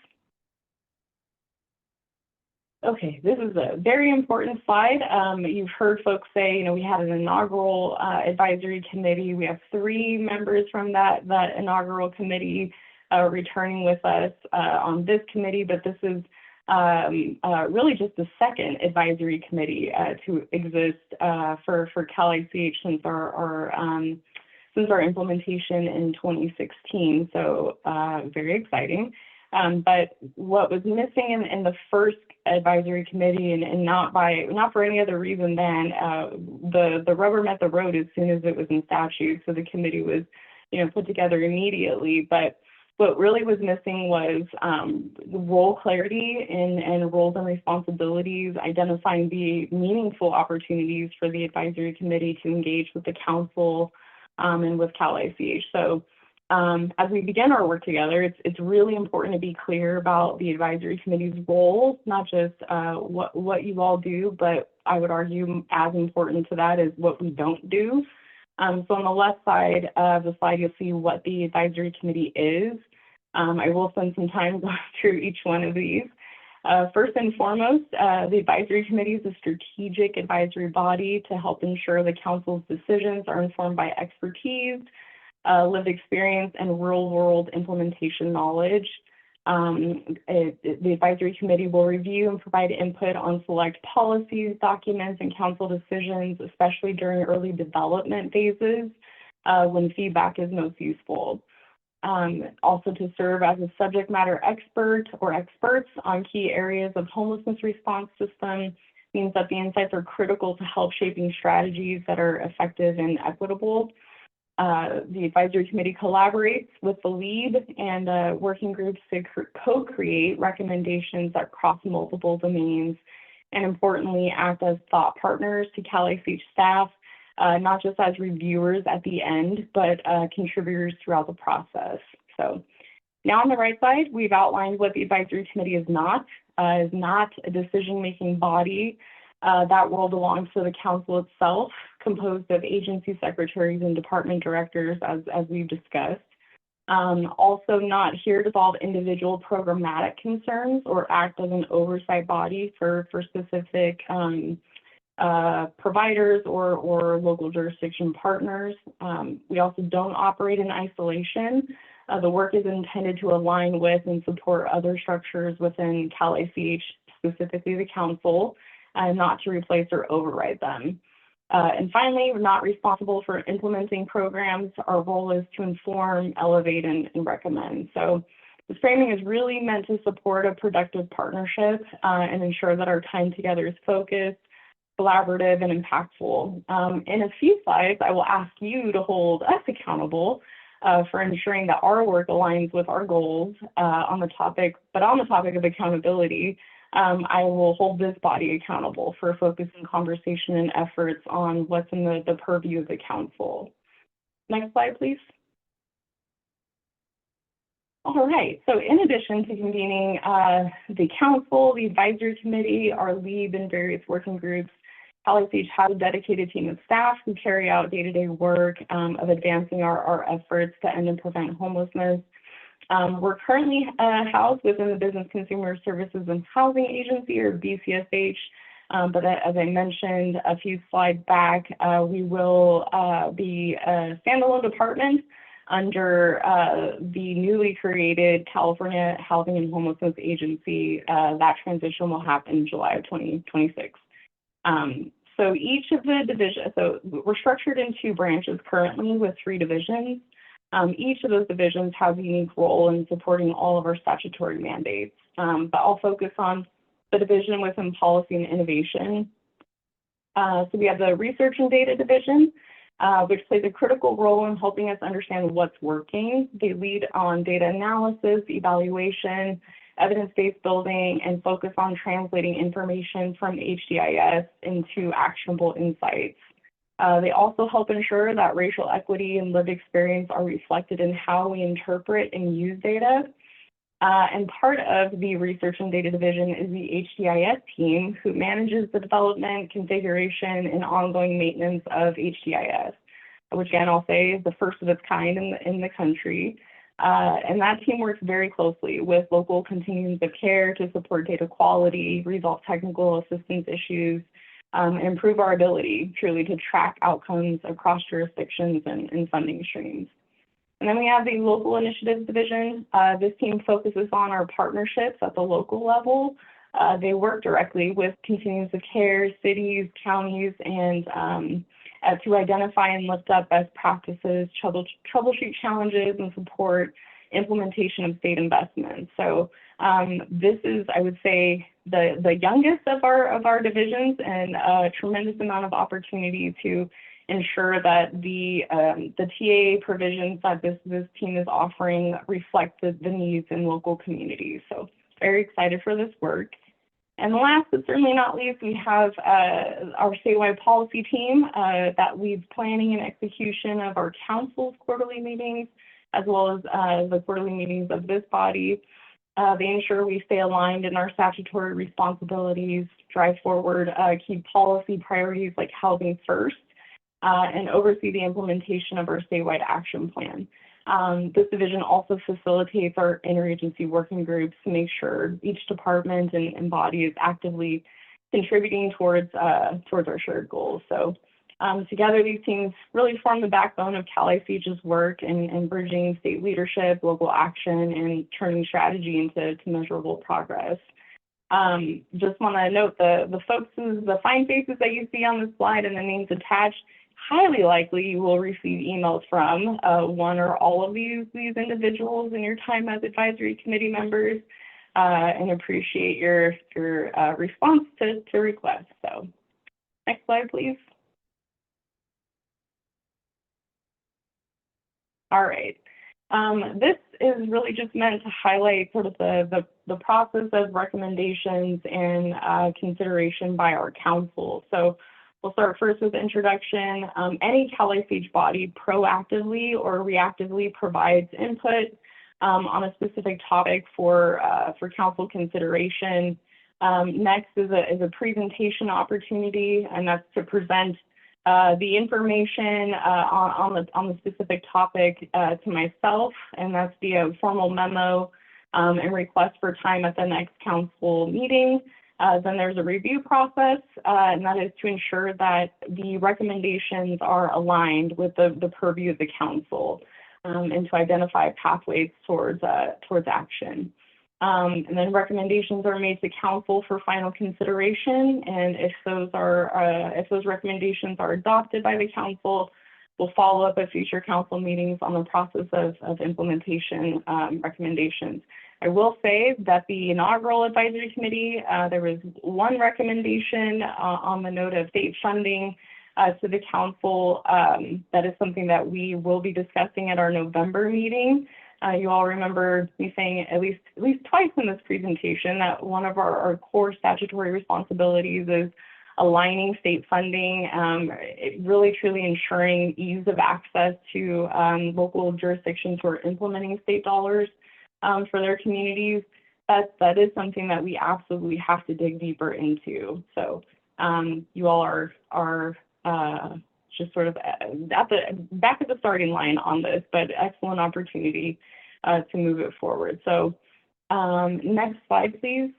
Okay, this is a very important slide. You've heard folks say, we had an inaugural advisory committee. We have 3 members from that inaugural committee returning with us on this committee, but this is really just the second advisory committee to exist for Cal ICH since our implementation in 2016. So very exciting. But what was missing in the first advisory committee, and not for any other reason than the rubber met the road as soon as it was in statute. So the committee was, put together immediately. But what really was missing was role clarity and roles and responsibilities, identifying the meaningful opportunities for the advisory committee to engage with the council and with Cal ICH. So as we begin our work together, it's really important to be clear about the advisory committee's role, not just what you all do, but I would argue as important to that is what we don't do. So on the left side of the slide, you'll see what the advisory committee is. I will spend some time going through each one of these. First and foremost, the advisory committee is a strategic advisory body to help ensure the council's decisions are informed by expertise, lived experience, and real-world implementation knowledge. The advisory committee will review and provide input on select policies, documents, and council decisions, especially during early development phases when feedback is most useful. Also to serve as a subject matter expert or experts on key areas of homelessness response system means that the insights are critical to help shaping strategies that are effective and equitable. The advisory committee collaborates with the lead and working groups to co-create recommendations that cross multiple domains, and importantly, act as thought partners to Cal ICH staff, not just as reviewers at the end, but contributors throughout the process. So now on the right side, we've outlined what the advisory committee is not a decision-making body. That role belongs to the council itself, composed of agency secretaries and department directors, as we've discussed. Also not here to solve individual programmatic concerns or act as an oversight body for specific providers or local jurisdiction partners. We also don't operate in isolation. The work is intended to align with and support other structures within Cal ICH, specifically the council, and not to replace or override them. And finally, we're not responsible for implementing programs. Our role is to inform, elevate, and recommend. So this framing is really meant to support a productive partnership and ensure that our time together is focused, collaborative, and impactful. In a few slides, I will ask you to hold us accountable for ensuring that our work aligns with our goals on the topic of accountability. I will hold this body accountable for focusing conversation and efforts on what's in the purview of the council. Next slide, please. All right, so in addition to convening the council, the advisory committee, our lead, and various working groups, Cal ICH has a dedicated team of staff who carry out day-to-day work of advancing our efforts to end and prevent homelessness. We're currently housed within the Business Consumer Services and Housing Agency, or BCSH, but as I mentioned a few slides back, we will be a standalone department under the newly created California Housing and Homelessness Agency. That transition will happen in July of 2026. So each of the divisions, so we're structured in 2 branches currently with 3 divisions. Each of those divisions has a unique role in supporting all of our statutory mandates, but I'll focus on the division within policy and innovation. So we have the research and data division, which plays a critical role in helping us understand what's working. They lead on data analysis, evaluation, evidence-based building, and focus on translating information from HDIS into actionable insights. They also help ensure that racial equity and lived experience are reflected in how we interpret and use data. And part of the research and data division is the HDIS team, who manages the development, configuration, and ongoing maintenance of HDIS, which again, I'll say is the first of its kind in the country. And that team works very closely with local continuums of care to support data quality, resolve technical assistance issues, and improve our ability truly to track outcomes across jurisdictions and funding streams. And then we have the local initiatives division. This team focuses on our partnerships at the local level. They work directly with continuums of care, cities, counties, and to identify and lift up best practices, troubleshoot challenges, and support implementation of state investments. So this is, I would say, the youngest of our divisions, and a tremendous amount of opportunity to ensure that the TA provisions that this team is offering reflect the needs in local communities. So very excited for this work. And last but certainly not least, we have our statewide policy team that leads planning and execution of our council's quarterly meetings, as well as the quarterly meetings of this body. They ensure we stay aligned in our statutory responsibilities, drive forward key policy priorities like housing first, and oversee the implementation of our statewide action plan. This division also facilitates our interagency working groups to make sure each department and body is actively contributing towards our shared goals. So together, these teams really form the backbone of Cal ICH's work in bridging state leadership, local action, and turning strategy into measurable progress. Just want to note the folks, the fine faces that you see on the slide and the names attached, highly likely you will receive emails from one or all of these individuals in your time as advisory committee members, and appreciate your response to requests. So next slide, please. All right. This is really just meant to highlight sort of the process of recommendations and consideration by our council. So we'll start first with introduction. Any Cal ICH body proactively or reactively provides input on a specific topic for council consideration. Next is a presentation opportunity, and that's to present the information on the specific topic to myself, and that's via formal memo and request for time at the next council meeting. Then there's a review process, and that is to ensure that the recommendations are aligned with the purview of the council, and to identify pathways towards action. And then recommendations are made to council for final consideration, and if those recommendations are adopted by the council, we'll follow up at future council meetings on the process of implementation recommendations. I will say that the inaugural advisory committee, there was one recommendation on the note of state funding to the council. That is something that we will be discussing at our November meeting. You all remember me saying at least twice in this presentation that one of our core statutory responsibilities is aligning state funding, really truly ensuring ease of access to local jurisdictions who are implementing state dollars for their communities. That is something that we absolutely have to dig deeper into. So you all are just sort of back at the starting line on this, but excellent opportunity to move it forward. So next slide, please.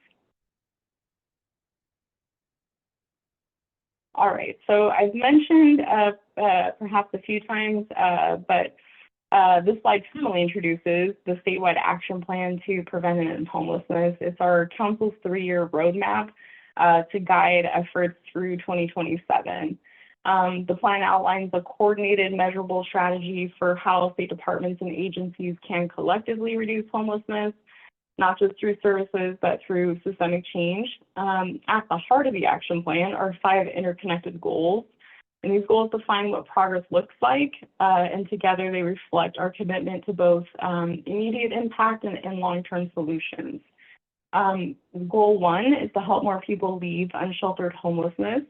All right, so I've mentioned perhaps a few times, but this slide formally introduces the statewide action plan to prevent and end homelessness. It's our council's 3-year roadmap to guide efforts through 2027. The plan outlines a coordinated, measurable strategy for how state departments and agencies can collectively reduce homelessness, not just through services, but through systemic change. At the heart of the action plan are 5 interconnected goals, and these goals define what progress looks like, and together they reflect our commitment to both immediate impact and long-term solutions. Goal 1 is to help more people leave unsheltered homelessness.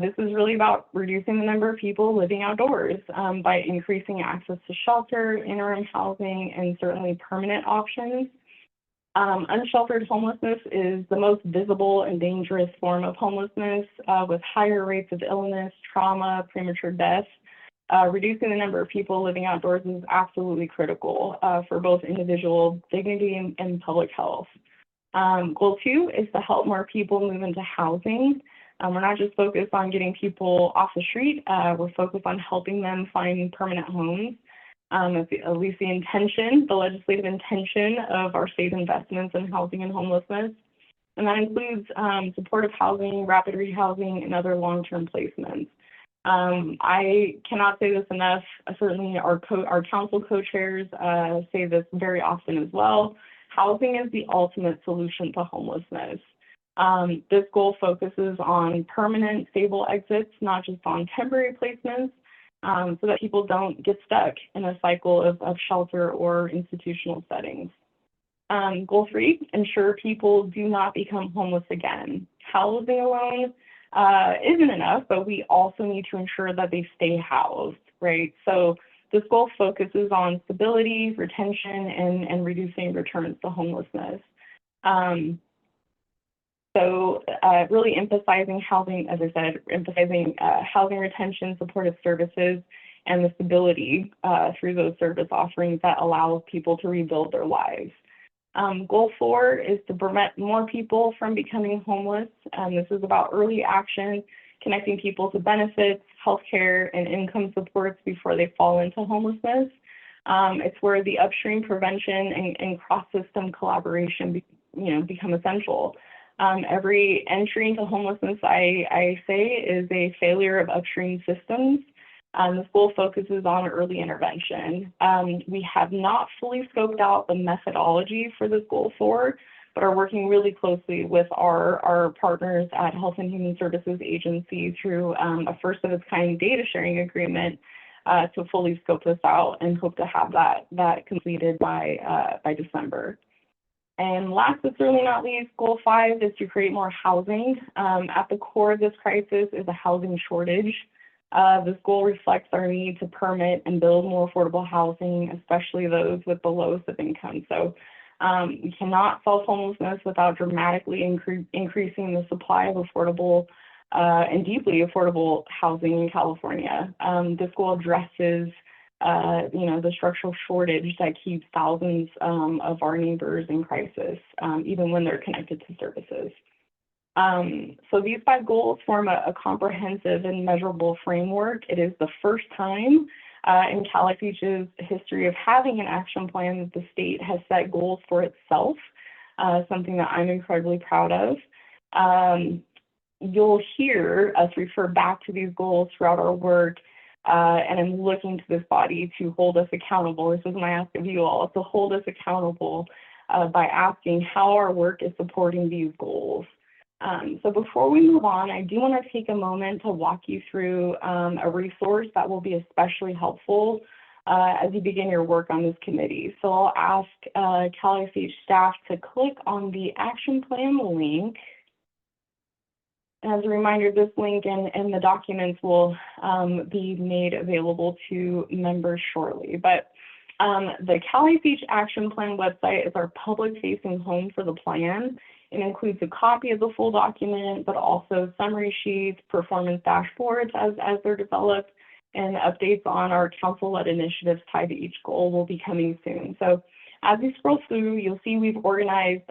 This is really about reducing the number of people living outdoors by increasing access to shelter, interim housing, and certainly permanent options. Unsheltered homelessness is the most visible and dangerous form of homelessness with higher rates of illness, trauma, premature death. Reducing the number of people living outdoors is absolutely critical for both individual dignity and public health. Goal 2 is to help more people move into housing. We're not just focused on getting people off the street, we're focused on helping them find permanent homes. At least the intention, the legislative intention of our state investments in housing and homelessness. And that includes supportive housing, rapid rehousing, and other long-term placements. I cannot say this enough. Certainly our council co-chairs say this very often as well. Housing is the ultimate solution to homelessness. This goal focuses on permanent, stable exits, not just on temporary placements, so that people don't get stuck in a cycle of shelter or institutional settings. Goal 3, ensure people do not become homeless again. Housing alone isn't enough, but we also need to ensure that they stay housed, right? So this goal focuses on stability, retention, and reducing returns to homelessness. Really emphasizing housing, as I said, emphasizing housing retention, supportive services, and the stability through those service offerings that allow people to rebuild their lives. Goal 4 is to prevent more people from becoming homeless. This is about early action, connecting people to benefits, healthcare, and income supports before they fall into homelessness. It's where the upstream prevention and cross-system collaboration become essential. Every entry into homelessness, I say, is a failure of upstream systems. This goal focuses on early intervention. We have not fully scoped out the methodology for this goal 4, but are working really closely with our partners at Health and Human Services Agency through a first of its kind data sharing agreement to fully scope this out, and hope to have that completed by December. And last but certainly not least, goal 5 is to create more housing. At the core of this crisis is a housing shortage. This goal reflects our need to permit and build more affordable housing, especially those with the lowest of income. So we cannot solve homelessness without dramatically increasing the supply of affordable and deeply affordable housing in California. This goal addresses the structural shortage that keeps thousands of our neighbors in crisis, even when they're connected to services. So these 5 goals form a comprehensive and measurable framework. It is the first time in CalICH's history of having an action plan that the state has set goals for itself, something that I'm incredibly proud of. You'll hear us refer back to these goals throughout our work, and I'm looking to this body to hold us accountable. This is my ask of you all, to hold us accountable by asking how our work is supporting these goals. So before we move on, I do want to take a moment to walk you through a resource that will be especially helpful as you begin your work on this committee. So I'll ask CalICH staff to click on the action plan link. As a reminder, this link and the documents will be made available to members shortly. But the CalICH Action Plan website is our public-facing home for the plan. It includes a copy of the full document, but also summary sheets, performance dashboards as they're developed, and updates on our council-led initiatives tied to each goal will be coming soon. So as you scroll through, you'll see we've organized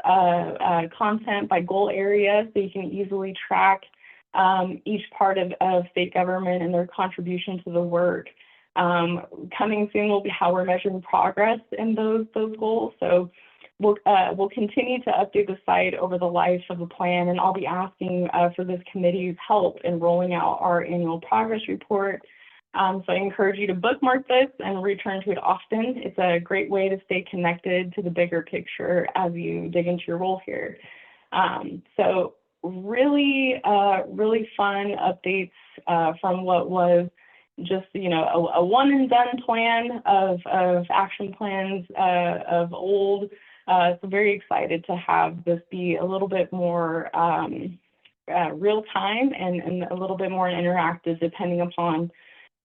content by goal area, so you can easily track each part of state government and their contribution to the work. Coming soon will be how we're measuring progress in those goals. So we'll continue to update the site over the life of the plan, and I'll be asking for this committee's help in rolling out our annual progress report. So I encourage you to bookmark this and return to it often. It's a great way to stay connected to the bigger picture as you dig into your role here. So really fun updates from what was just, a one and done plan of action plans of old. So very excited to have this be a little bit more real time and a little bit more interactive depending upon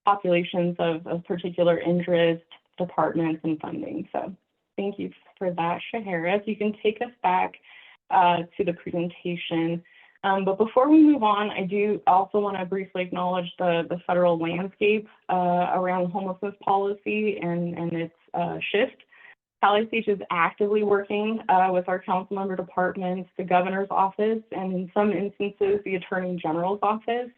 populations of particular interest, departments, and funding. So Thank you for that, Shahara. So you can take us back to the presentation. But before we move on, I do also want to briefly acknowledge the federal landscape around homelessness policy and its shift. CalICH is actively working with our council member departments, the governor's office, and in some instances, the attorney general's office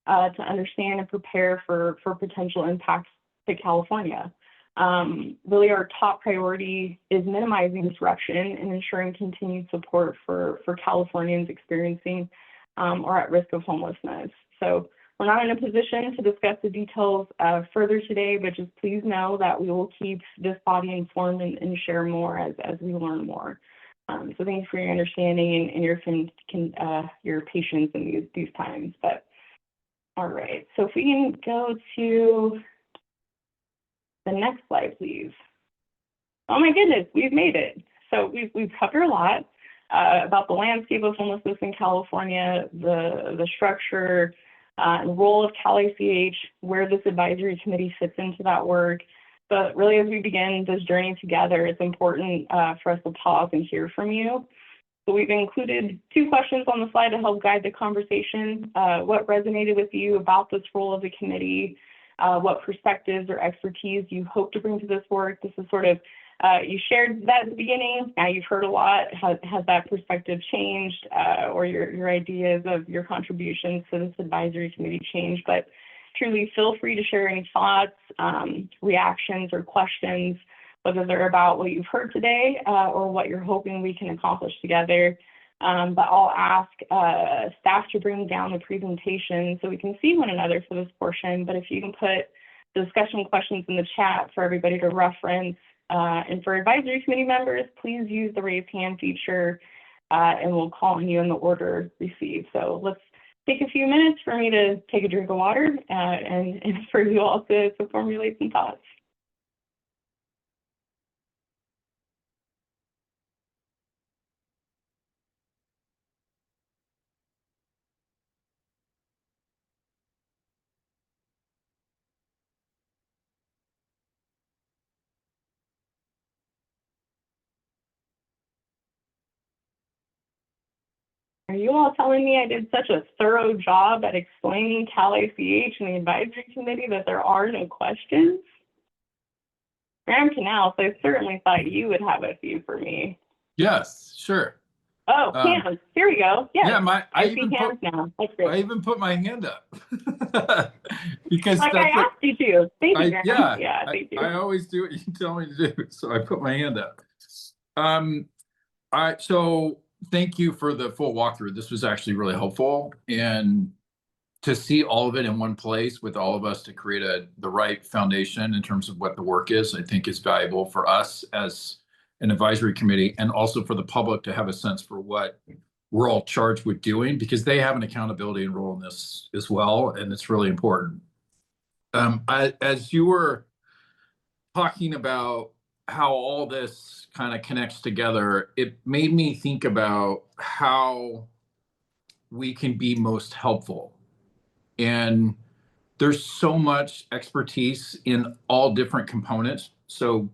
to understand and prepare for potential impacts to California. Really, our top priority is minimizing disruption and ensuring continued support for Californians experiencing or at risk of homelessness. So we're not in a position to discuss the details further today, but just please know that we will keep this body informed and share more as we learn more. So thank you for your understanding and your patience in these times. But all right, so if we can go to the next slide, please. Oh my goodness, we've made it. So we've covered a lot about the landscape of homelessness in California, the structure and role of CalICH, where this advisory committee fits into that work. But really, as we begin this journey together, it's important for us to pause and hear from you. So we've included 2 questions on the slide to help guide the conversation. What resonated with you about this role of the committee? What perspectives or expertise you hope to bring to this work? This is sort of, you shared that at the beginning, now you've heard a lot. Has that perspective changed or your ideas of your contributions to this advisory committee changed? But truly feel free to share any thoughts, reactions, or questions, whether they're about what you've heard today or what you're hoping we can accomplish together. But I'll ask staff to bring down the presentation so we can see one another for this portion. But if you can put discussion questions in the chat for everybody to reference. And for advisory committee members, please use the raise hand feature and we'll call on you in the order received. So let's take a few minutes for me to take a drink of water and for you all to formulate some thoughts. Are you all telling me I did such a thorough job at explaining CalICH and the advisory committee that there are no questions? Graham Canals, I certainly thought you would have a few for me. Yes, sure. Oh, hands. Here we go. Yes. Yeah, I see hands now. That's great. I even put my hand up because like I asked you to. Thank you, Graham. Yeah, thank you. I always do what you tell me to do, so I put my hand up. So thank you for the full walkthrough. This was actually really helpful, and to see all of it in one place with all of us to create the right foundation in terms of what the work is, I think is valuable for us as an advisory committee, and also for the public to have a sense for what we're all charged with doing, because they have an accountability and role in this as well, and it's really important. As you were talking about how all this kind of connects together, it made me think about how we can be most helpful. And there's so much expertise in all different components. So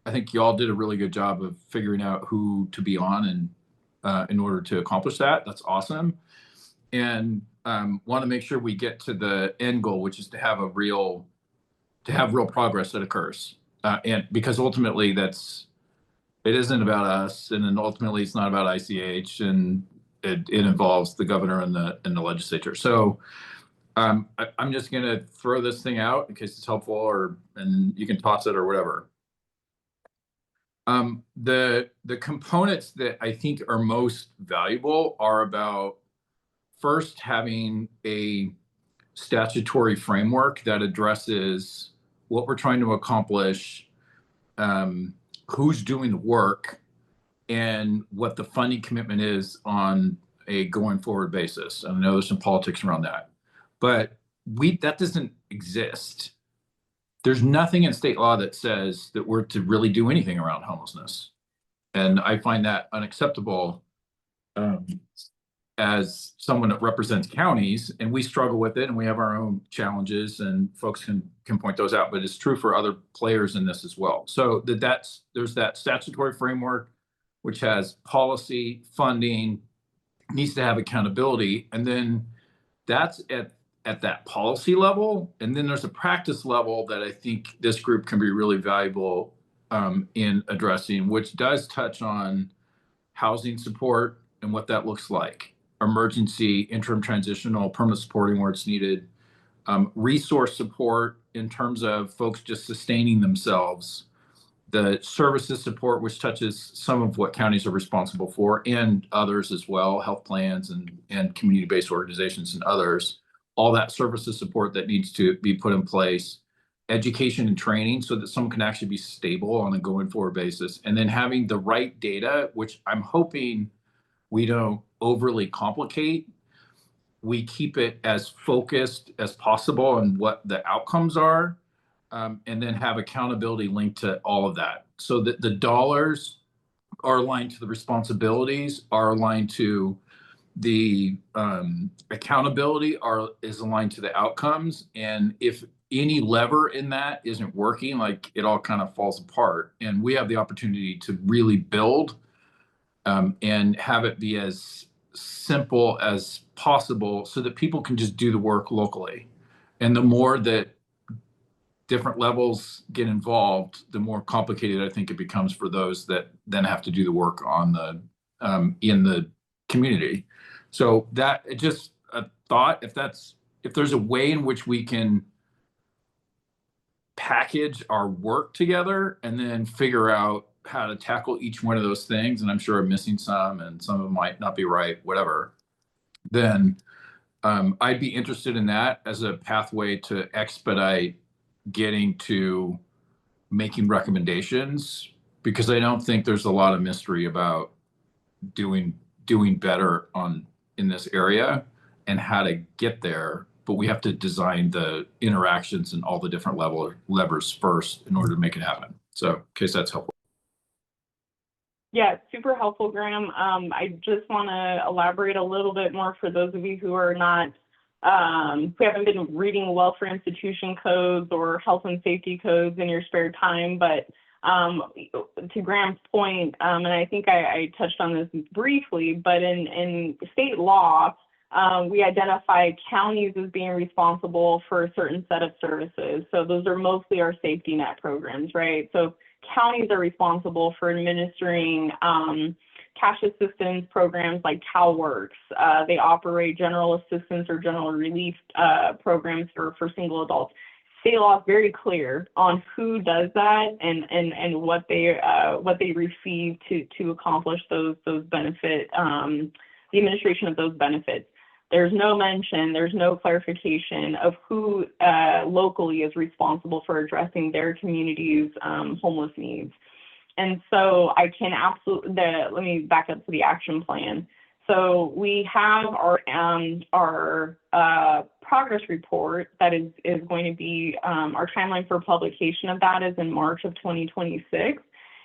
I think you all did a really good job of figuring out who to be on and in order to accomplish that. That's awesome. And want to make sure we get to the end goal, which is to have real progress that occurs. And because ultimately it isn't about us, and then ultimately it's not about ICH, and it involves the governor and the legislature. So I'm just going to throw this thing out in case it's helpful, and you can toss it or whatever. The components that I think are most valuable are about first having a statutory framework that addresses what we're trying to accomplish, who's doing the work, and what the funding commitment is on a going forward basis. I know there's some politics around that, but that doesn't exist. There's nothing in state law that says that we're to really do anything around homelessness. And I find that unacceptable as someone that represents counties, and we struggle with it and we have our own challenges, and folks can point those out, but it's true for other players in this as well. So there's that statutory framework, which has policy, funding, needs to have accountability, and then that's at that policy level. And then there's a practice level that I think this group can be really valuable in addressing, which does touch on housing support and what that looks like, emergency, interim, transitional, permanent supporting where it's needed, resource support in terms of folks just sustaining themselves, the services support, which touches some of what counties are responsible for, and others as well, health plans and community-based organizations and others, all that services support that needs to be put in place, education and training so that someone can actually be stable on a going forward basis, and then having the right data, which I'm hoping we don't overly complicate. We keep it as focused as possible on what the outcomes are, and then have accountability linked to all of that, so that the dollars are aligned to the responsibilities, are aligned to the accountability, is aligned to the outcomes. And if any lever in that isn't working, like, it all kind of falls apart. And we have the opportunity to really build and have it be as simple as possible so that people can just do the work locally. And the more that different levels get involved, the more complicated I think it becomes for those that then have to do the work on the in the community. So that, just a thought, if there's a way in which we can package our work together and then figure out how to tackle each one of those things, and I'm sure I'm missing some and some of them might not be right, whatever, then I'd be interested in that as a pathway to expedite getting to making recommendations, because I don't think there's a lot of mystery about doing better in this area and how to get there, but we have to design the interactions and all the different levers first in order to make it happen. So in case that's helpful. Yeah, super helpful, Graham. I just want to elaborate a little bit more for those of you who are not, who haven't been reading welfare institution codes or health and safety codes in your spare time. But to Graham's point, and I think I touched on this briefly, but in state law, we identify counties as being responsible for a certain set of services. So those are mostly our safety net programs, right? So counties are responsible for administering cash assistance programs like CalWORKS. They operate general assistance or general relief programs for single adults. State law is very clear on who does that and what they receive to accomplish those benefit, the administration of those benefits. There's no mention, there's no clarification of who locally is responsible for addressing their community's homeless needs. And so I can absolutely, let me back up to the action plan. So we have our progress report that is going to be, our timeline for publication of that is in March of 2026.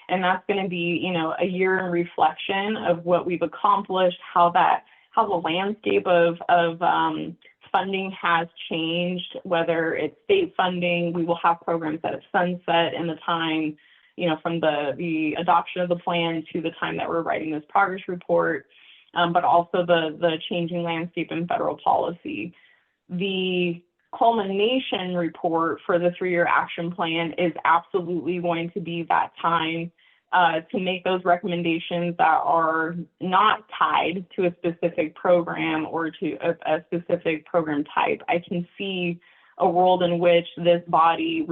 And that's going to be, a year in reflection of what we've accomplished, how the landscape of funding has changed, whether it's state funding. We will have programs that have sunset in the time, from the adoption of the plan to the time that we're writing this progress report, but also the changing landscape in federal policy. The culmination report for the 3-year action plan is absolutely going to be that time to make those recommendations that are not tied to a specific program or to a specific program type. I can see a world in which this body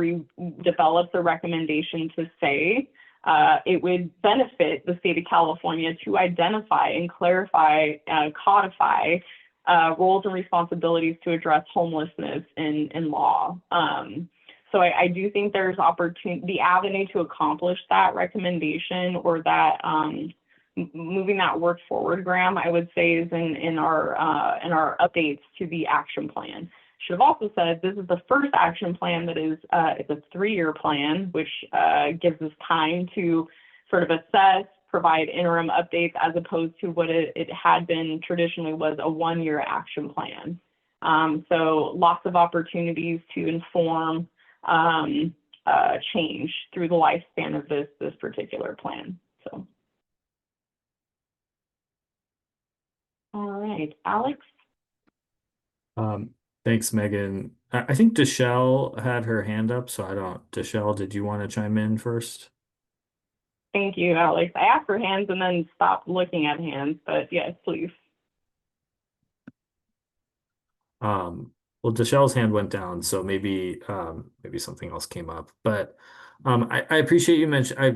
develops a recommendation to say it would benefit the state of California to identify and clarify, codify roles and responsibilities to address homelessness in law. So I do think there's opportunity, the avenue to accomplish that recommendation or that moving that work forward, Graham, I would say is in our updates to the action plan. Should have also said this is the first action plan that is it's a 3-year plan, which gives us time to sort of assess, provide interim updates as opposed to what it had been traditionally was a one-year action plan. So lots of opportunities to inform change through the lifespan of this particular plan. So, all right, Alex. Thanks, Megan. I think Deshelle had her hand up, so I don't. Deshelle, did you want to chime in first? Thank you, Alex. I asked for hands and then stopped looking at hands, but yes, please. Well, Deshelle's hand went down, so maybe maybe something else came up. But I appreciate you mentioned. I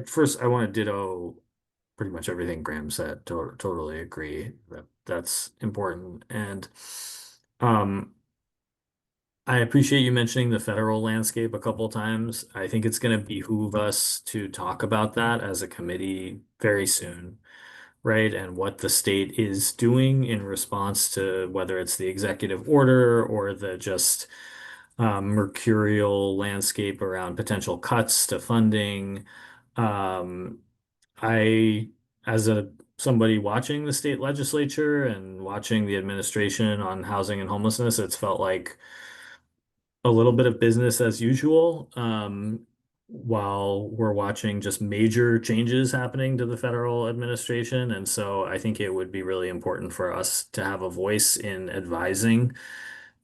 want to ditto pretty much everything Graham said. Totally agree that that's important, and I appreciate you mentioning the federal landscape a couple times. I think it's going to behoove us to talk about that as a committee very soon, right? And what the state is doing in response to whether it's the executive order or the just mercurial landscape around potential cuts to funding. I, as somebody watching the state legislature and watching the administration on housing and homelessness, it's felt like a little bit of business as usual, while we're watching just major changes happening to the federal administration. And so I think it would be really important for us to have a voice in advising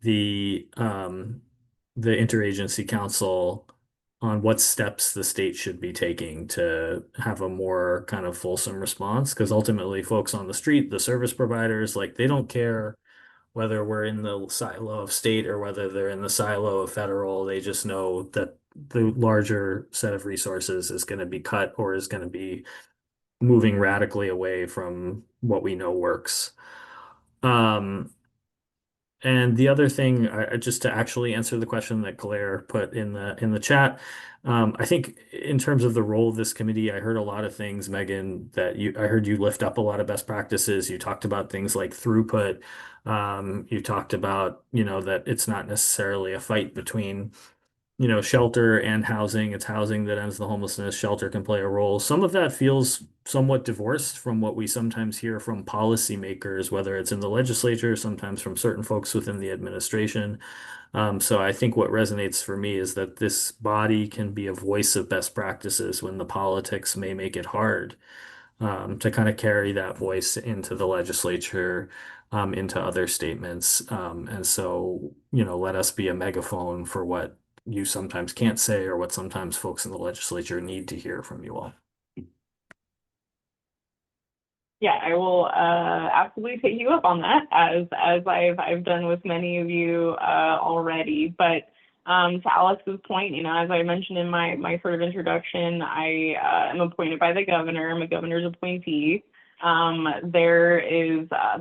the interagency council on what steps the state should be taking to have a more kind of fulsome response. Because ultimately, folks on the street, the service providers, like they don't care whether we're in the silo of state or whether they're in the silo of federal. They just know that the larger set of resources is going to be cut or is going to be moving radically away from what we know works. And the other thing, just to actually answer the question that Claire put in the chat, I think in terms of the role of this committee, I heard a lot of things, Megan, that I heard you lift up a lot of best practices. You talked about things like throughput. You talked about, that it's not necessarily a fight between, shelter and housing. It's housing that ends the homelessness. Shelter can play a role. Some of that feels somewhat divorced from what we sometimes hear from policymakers, whether it's in the legislature, sometimes from certain folks within the administration. So I think what resonates for me is that this body can be a voice of best practices when the politics may make it hard to kind of carry that voice into the legislature, into other statements. And so, let us be a megaphone for what you sometimes can't say or what sometimes folks in the legislature need to hear from you all. Yeah, I will absolutely take you up on that, as I've done with many of you already. But to Alex's point, as I mentioned in my sort of introduction, I am appointed by the governor. I'm a governor's appointee. There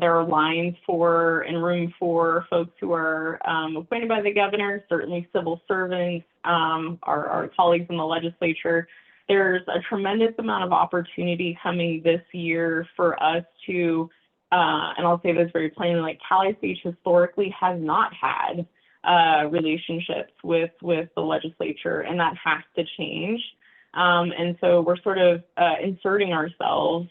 are lines and room for folks who are appointed by the governor, certainly civil servants, our colleagues in the legislature. There's a tremendous amount of opportunity coming this year for us to, and I'll say this very plainly, like Cal-ICH historically has not had relationships with the legislature, and that has to change. And so we're sort of inserting ourselves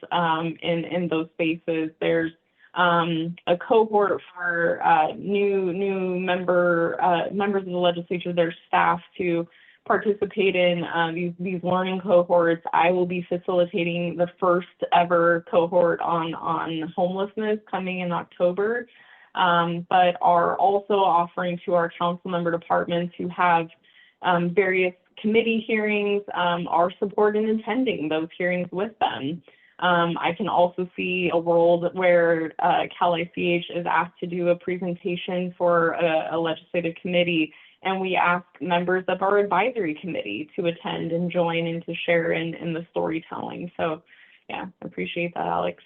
in those spaces. There's a cohort for new members of the legislature, their staff to participate in these learning cohorts. I will be facilitating the first ever cohort on homelessness coming in October, but are also offering to our council member departments who have various committee hearings, our support in attending those hearings with them. I can also see a world where Cal-ICH is asked to do a presentation for a legislative committee, and we ask members of our advisory committee to attend and join and to share in the storytelling. So yeah, I appreciate that, Alex.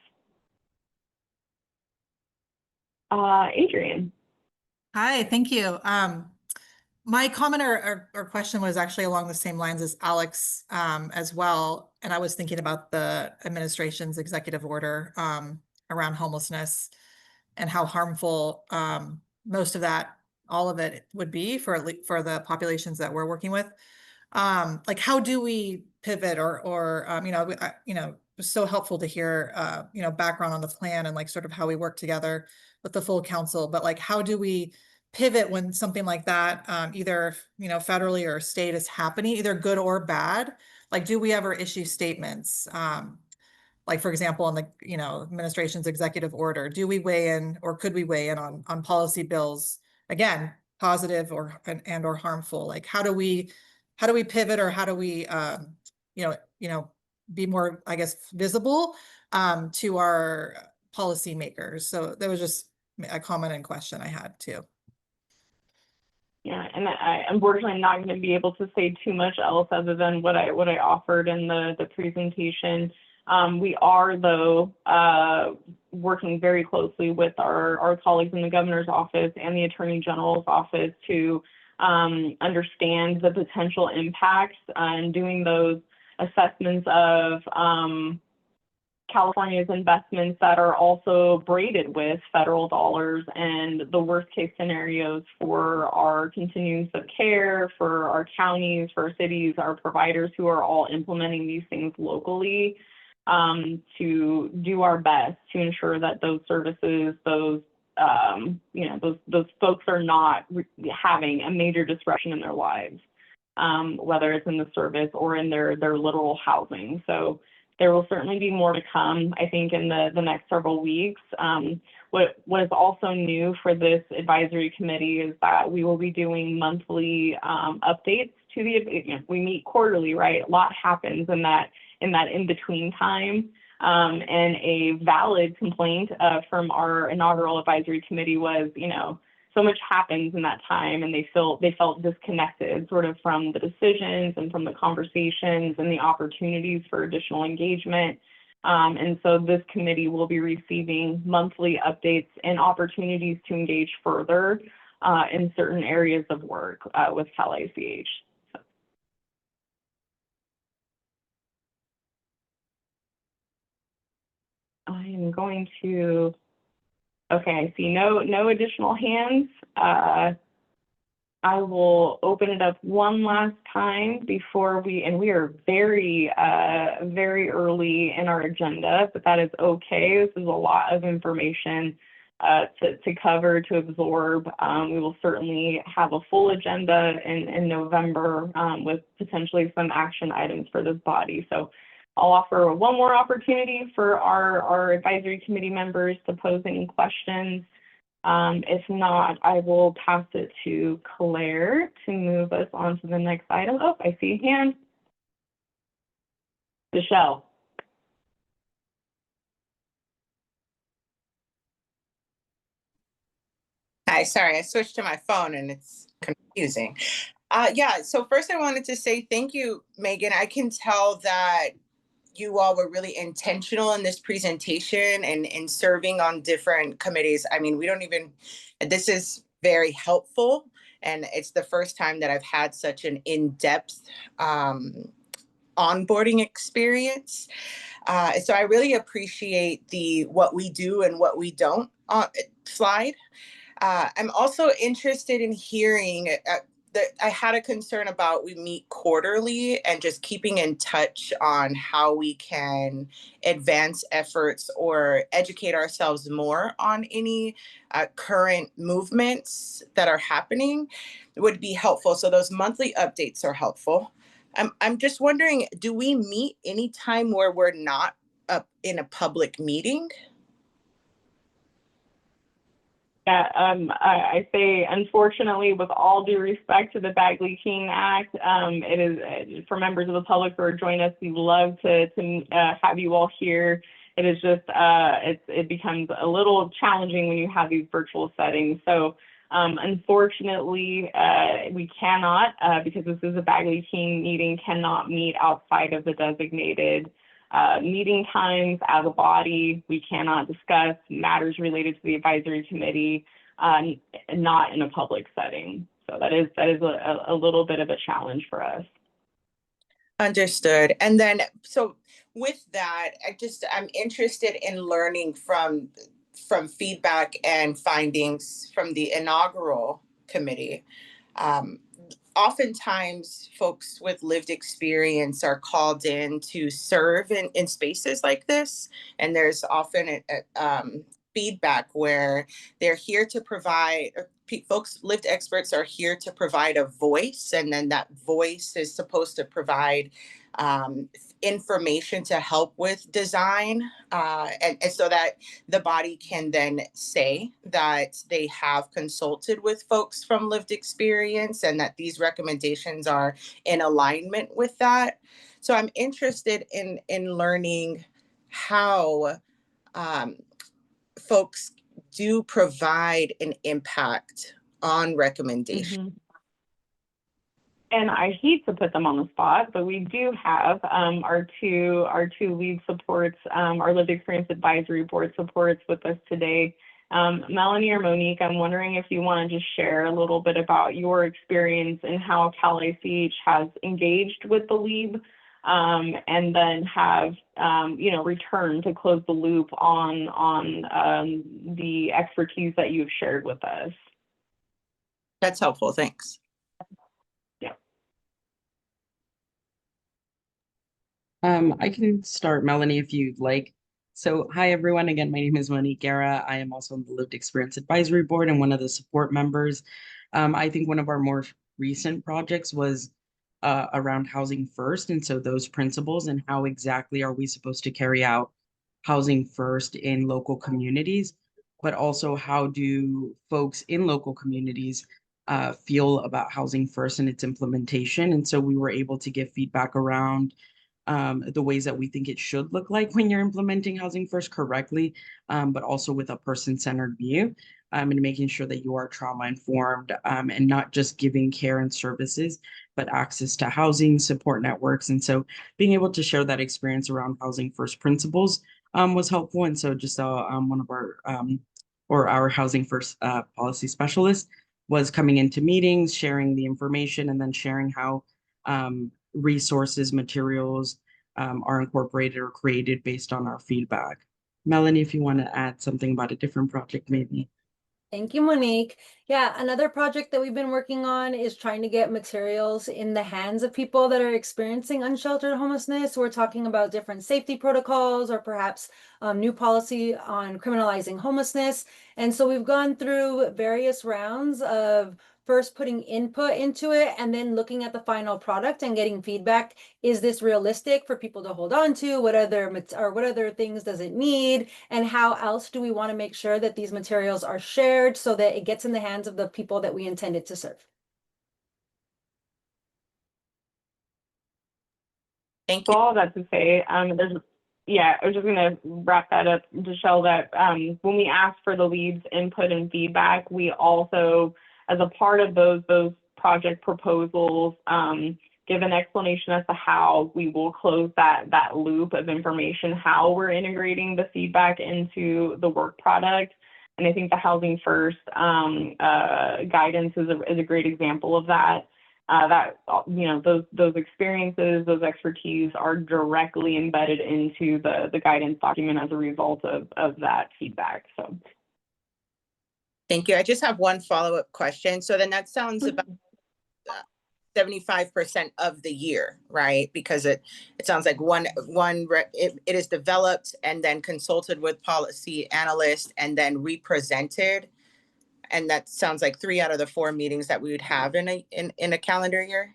Adrienne. Hi, thank you. My comment or question was actually along the same lines as Alex as well. And I was thinking about the administration's executive order around homelessness and how harmful most of that, all of it would be for the populations that we're working with. Like, how do we pivot or was so helpful to hear, background on the plan and like sort of how we work together with the full council. But like, how do we pivot when something like that, either, federally or state is happening, either good or bad? Like, do we ever issue statements? Like, for example, in the, administration's executive order, do we weigh in or could we weigh in on policy bills, again, positive and or harmful? Like, how do we pivot, or how do we, be more, I guess, visible to our policymakers? So that was just a comment and question I had too. Yeah, and I unfortunately not going to be able to say too much else other than what I offered in the presentation. We are, though, working very closely with our colleagues in the governor's office and the attorney general's office to understand the potential impacts and doing those assessments of California's investments that are also braided with federal dollars and the worst case scenarios for our continuums of care, for our counties, for our cities, our providers who are all implementing these things locally, to do our best to ensure that those services, those folks are not having a major disruption in their lives, whether it's in the service or in their literal housing. So there will certainly be more to come, I think, in the next several weeks. What is also new for this advisory committee is that we will be doing monthly updates to we meet quarterly, right? A lot happens in that in-between time. And a valid complaint from our inaugural advisory committee was, so much happens in that time, and they felt disconnected sort of from the decisions and from the conversations and the opportunities for additional engagement. And so this committee will be receiving monthly updates and opportunities to engage further in certain areas of work with Cal ICH. I am going to, okay, I see no additional hands. I will open it up one last time before we are very, very early in our agenda, but that is okay. This is a lot of information to cover, to absorb. We will certainly have a full agenda in November with potentially some action items for this body. So I'll offer one more opportunity for our advisory committee members to pose any questions. If not, I will pass it to Claire to move us on to the next item. Oh, I see a hand. Michelle. Hi, sorry, I switched to my phone and it's confusing. Yeah, so first I wanted to say thank you, Megan. I can tell that you all were really intentional in this presentation and in serving on different committees. I mean, this is very helpful. And it's the first time that I've had such an in-depth onboarding experience. So I really appreciate what we do and what we don't slide. I'm also interested in hearing I had a concern about we meet quarterly and just keeping in touch on how we can advance efforts or educate ourselves more on any current movements that are happening would be helpful. So those monthly updates are helpful. I'm just wondering, do we meet anytime where we're not up in a public meeting? Yeah, I say, unfortunately, with all due respect to the Bagley-Keene Act, it is for members of the public who are joining us. We love to have you all here. It is just it becomes a little challenging when you have these virtual settings. So unfortunately, we cannot because this is a Bagley-Keene meeting, cannot meet outside of the designated meeting times as a body. We cannot discuss matters related to the advisory committee, not in a public setting. So that is a little bit of a challenge for us. Understood. And then, so with that, I'm interested in learning from feedback and findings from the inaugural committee. Um, Oftentimes folks with lived experience are called in to serve in spaces like this, and there's often feedback where they're here to provide, folks, lived experts are here to provide a voice, and then that voice is supposed to provide information to help with design, and so that the body can then say that they have consulted with folks from lived experience and that these recommendations are in alignment with that. So I'm interested in learning how folks do provide an impact on recommendations. And I hate to put them on the spot, but we do have our two lead supports, our lived experience advisory board supports with us today. Melanie or Monique, I'm wondering if you want to just share a little bit about your experience and how Cal ICH has engaged with the LEAB, and then have returned to close the loop on the expertise that you've shared with us. That's helpful. Thanks. I can start, Melanie, if you'd like. So, hi, everyone. Again, my name is Monique Guerra. I am also on the Lived Experience Advisory Board and one of the support members. I think one of our more recent projects was around Housing First. And so those principles and how exactly are we supposed to carry out Housing First in local communities, but also how do folks in local communities feel about Housing First and its implementation. And so we were able to give feedback around the ways that we think it should look like when you're implementing Housing First correctly, but also with a person-centered view, and making sure that you are trauma-informed, and not just giving care and services, but access to housing support networks. And so being able to share that experience around Housing First principles was helpful. And so just one of our Housing First policy specialists was coming into meetings, sharing the information, and then sharing how resources, materials are incorporated or created based on our feedback. Melanie, if you want to add something about a different project, maybe. Thank you, Monique. Yeah, another project that we've been working on is trying to get materials in the hands of people that are experiencing unsheltered homelessness. We're talking about different safety protocols or perhaps new policy on criminalizing homelessness. And so we've gone through various rounds of first putting input into it and then looking at the final product and getting feedback. Is this realistic for people to hold on to? What other things does it need? And how else do we want to make sure that these materials are shared so that it gets in the hands of the people that we intended to serve? Thank you. So all that to say, I was just going to wrap that up to show that when we ask for the leads input and feedback, we also, as a part of those project proposals, give an explanation as to how we will close that loop of information, how we're integrating the feedback into the work product. And I think the Housing First guidance is a great example of that. Those experiences, those expertise are directly embedded into the guidance document as a result of that feedback. So. Thank you. I just have one follow-up question. So then that sounds about 75% of the year, right? Because it sounds like it is developed and then consulted with policy analysts and then represented. And that sounds like 3 out of the 4 meetings that we would have in a calendar year.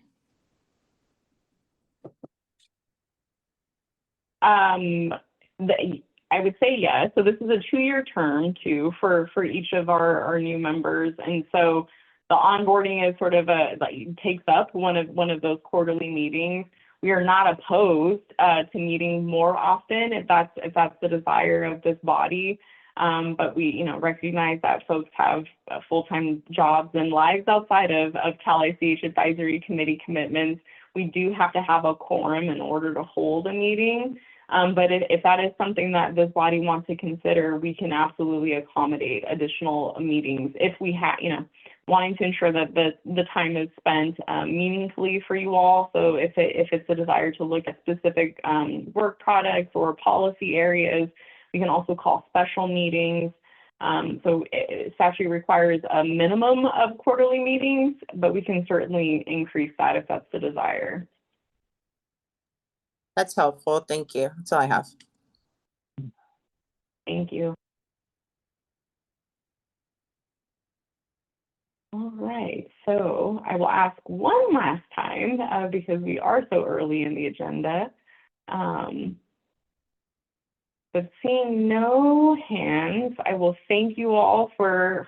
I would say yes. So this is a 2-year term too for each of our new members, and so the onboarding is sort of takes up one of those quarterly meetings. We are not opposed to meeting more often if that's the desire of this body, but we recognize that folks have full-time jobs and lives outside of Cal ICH Advisory Committee commitments. We do have to have a quorum in order to hold a meeting. But if that is something that this body wants to consider, we can absolutely accommodate additional meetings if we have, wanting to ensure that the time is spent meaningfully for you all. So if it's a desire to look at specific work products or policy areas, we can also call special meetings. So statute requires a minimum of quarterly meetings, but we can certainly increase that if that's the desire. That's helpful. Thank you. That's all I have. Thank you. All right, so I will ask one last time because we are so early in the agenda. But seeing no hands, I will thank you all for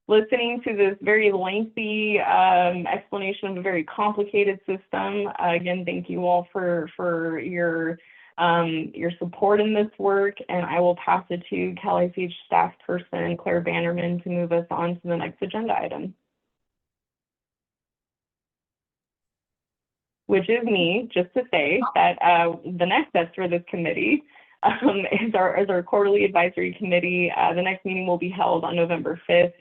listening to this very lengthy explanation of a very complicated system. Again, thank you all for your support in this work, and I will pass it to Cal ICH staff person Claire Bannerman to move us on to the next agenda item, which is me, just to say that the next steps for this committee is our quarterly advisory committee. The next meeting will be held on November 5th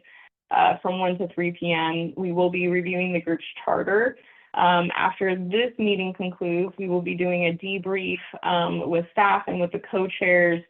from 1 to 3 p.m. We will be reviewing the group's charter. After this meeting concludes, we will be doing a debrief with staff and with the co-chairs.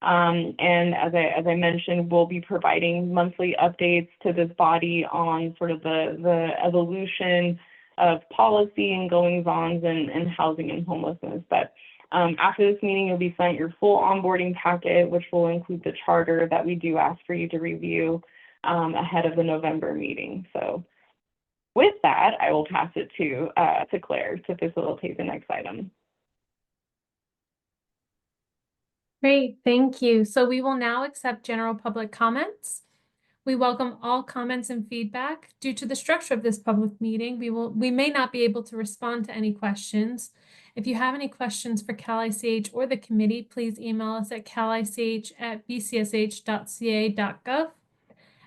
And as I mentioned, we'll be providing monthly updates to this body on sort of the evolution of policy and goings-ons in housing and homelessness. But after this meeting, you'll be sent your full onboarding packet, which will include the charter that we do ask for you to review ahead of the November meeting. So with that, I will pass it to Claire to facilitate the next item. Great, thank you. So we will now accept general public comments. We welcome all comments and feedback. Due to the structure of this public meeting, we may not be able to respond to any questions. If you have any questions for Cal ICH or the committee, please email us at calich@bcsh.ca.gov.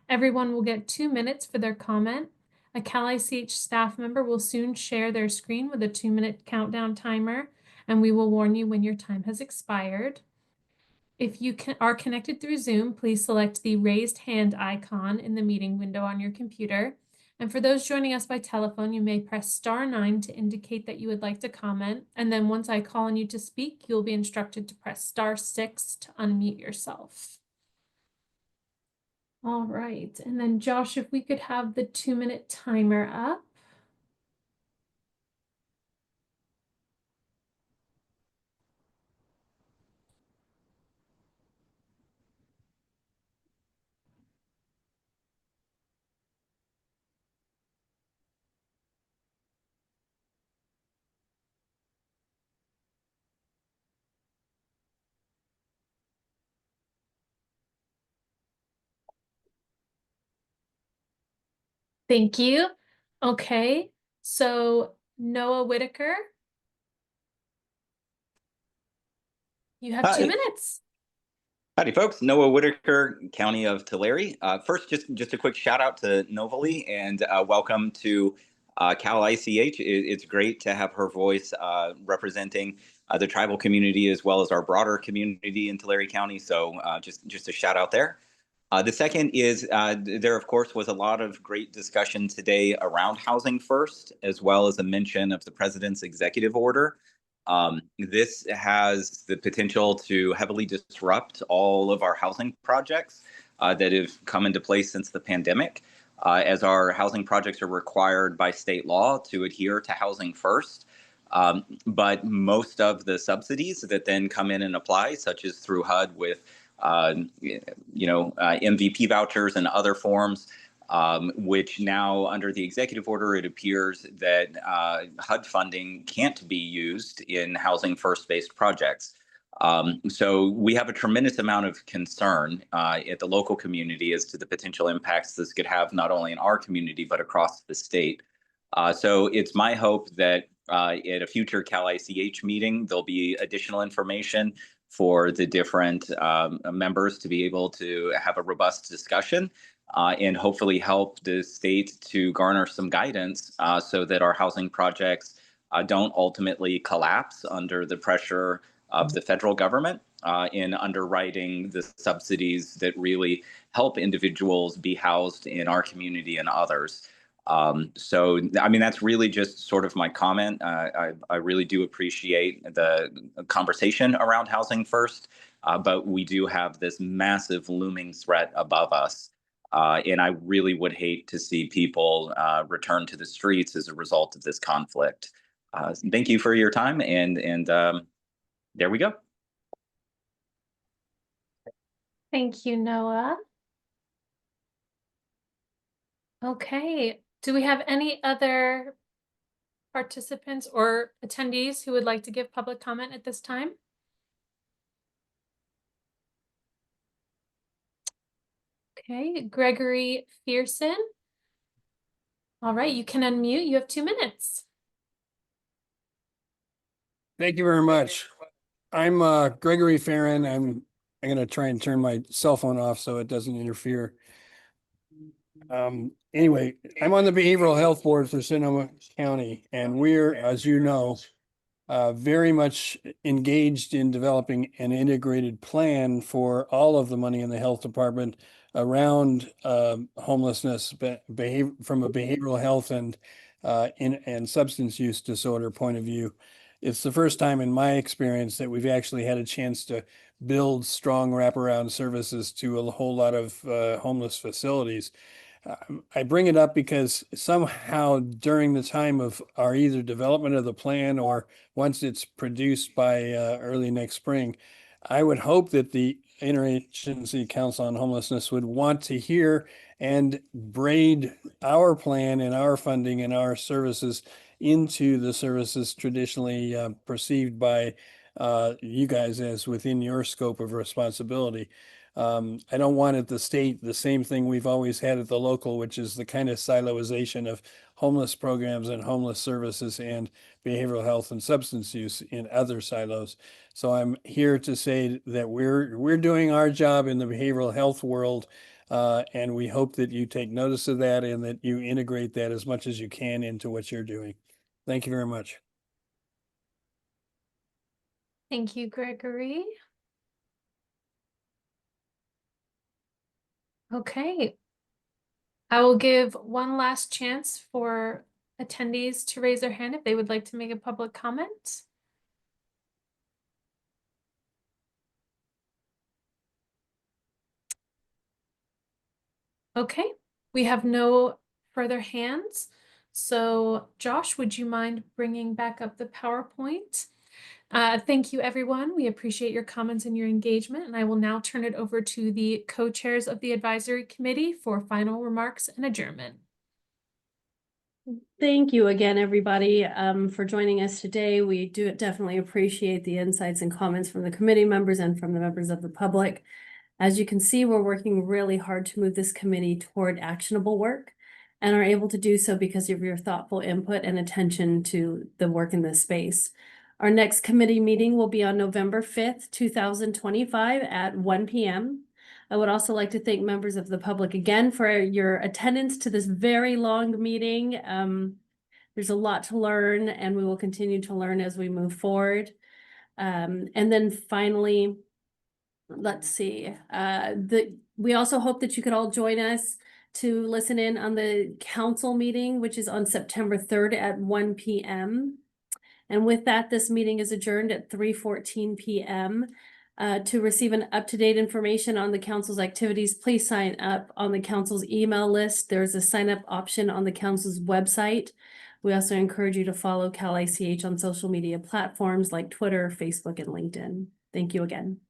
Everyone will get 2 minutes for their comment. A Cal ICH staff member will soon share their screen with a 2-minute countdown timer, and we will warn you when your time has expired. If you are connected through Zoom, please select the raised hand icon in the meeting window on your computer. And for those joining us by telephone, you may press *9 to indicate that you would like to comment. And then once I call on you to speak, you'll be instructed to press *6 to unmute yourself. All right, and then Josh, if we could have the 2-minute timer up. Thank you. Okay, so Noah Whitaker, you have 2 minutes. Howdy, folks. Noah Whitaker, County of Tulare. First, just a quick shout out to Novali and welcome to Cal ICH. It's great to have her voice representing the tribal community as well as our broader community in Tulare County. So just a shout out there. The second is there, of course, was a lot of great discussion today around Housing First, as well as a mention of the president's executive order. This has the potential to heavily disrupt all of our housing projects that have come into place since the pandemic, as our housing projects are required by state law to adhere to Housing First. But most of the subsidies that then come in and apply, such as through HUD with MVP vouchers and other forms, which now under the executive order, it appears that HUD funding can't be used in Housing First-based projects. So we have a tremendous amount of concern at the local community as to the potential impacts this could have not only in our community, but across the state. So it's my hope that at a future Cal ICH meeting, there'll be additional information for the different members to be able to have a robust discussion and hopefully help the state to garner some guidance so that our housing projects don't ultimately collapse under the pressure of the federal government in underwriting the subsidies that really help individuals be housed in our community and others. So, I mean, that's really just sort of my comment. I really do appreciate the conversation around Housing First, but we do have this massive looming threat above us. And I really would hate to see people return to the streets as a result of this conflict. Thank you for your time, and there we go. Thank you, Noah. Okay, do we have any other participants or attendees who would like to give public comment at this time? Okay, Gregory Fearson. All right, you can unmute. You have 2 minutes. Thank you very much. I'm Gregory Farron. I'm going to try and turn my cell phone off so it doesn't interfere. Anyway, I'm on the Behavioral Health Board for Sonoma County, and we're, as you know, very much engaged in developing an integrated plan for all of the money in the health department around homelessness, from a behavioral health and substance use disorder point of view. It's the first time in my experience that we've actually had a chance to build strong wraparound services to a whole lot of homeless facilities. I bring it up because somehow during the time of our either development of the plan or once it's produced by early next spring, I would hope that the Interagency Council on Homelessness would want to hear and braid our plan and our funding and our services into the services traditionally perceived by you guys as within your scope of responsibility. I don't want at the state the same thing we've always had at the local, which is the kind of siloization of homeless programs and homeless services and behavioral health and substance use in other silos. So I'm here to say that we're doing our job in the behavioral health world, and we hope that you take notice of that and that you integrate that as much as you can into what you're doing. Thank you very much. Thank you, Gregory. Okay. I will give one last chance for attendees to raise their hand if they would like to make a public comment. Okay, we have no further hands. So Josh, would you mind bringing back up the PowerPoint? Thank you, everyone. We appreciate your comments and your engagement, and I will now turn it over to the co-chairs of the advisory committee for final remarks and adjournment. Thank you again, everybody, for joining us today. We do definitely appreciate the insights and comments from the committee members and from the members of the public. As you can see, we're working really hard to move this committee toward actionable work and are able to do so because of your thoughtful input and attention to the work in this space. Our next committee meeting will be on November 5th, 2025 at 1 p.m. I would also like to thank members of the public again for your attendance to this very long meeting. There's a lot to learn, and we will continue to learn as we move forward. And then finally, let's see, we also hope that you could all join us to listen in on the council meeting, which is on September 3rd at 1 p.m. And with that, this meeting is adjourned at 3:14 p.m. To receive an up-to-date information on the council's activities, please sign up on the council's email list. There's a sign-up option on the council's website. We also encourage you to follow Cal ICH on social media platforms like Twitter, Facebook, and LinkedIn. Thank you again.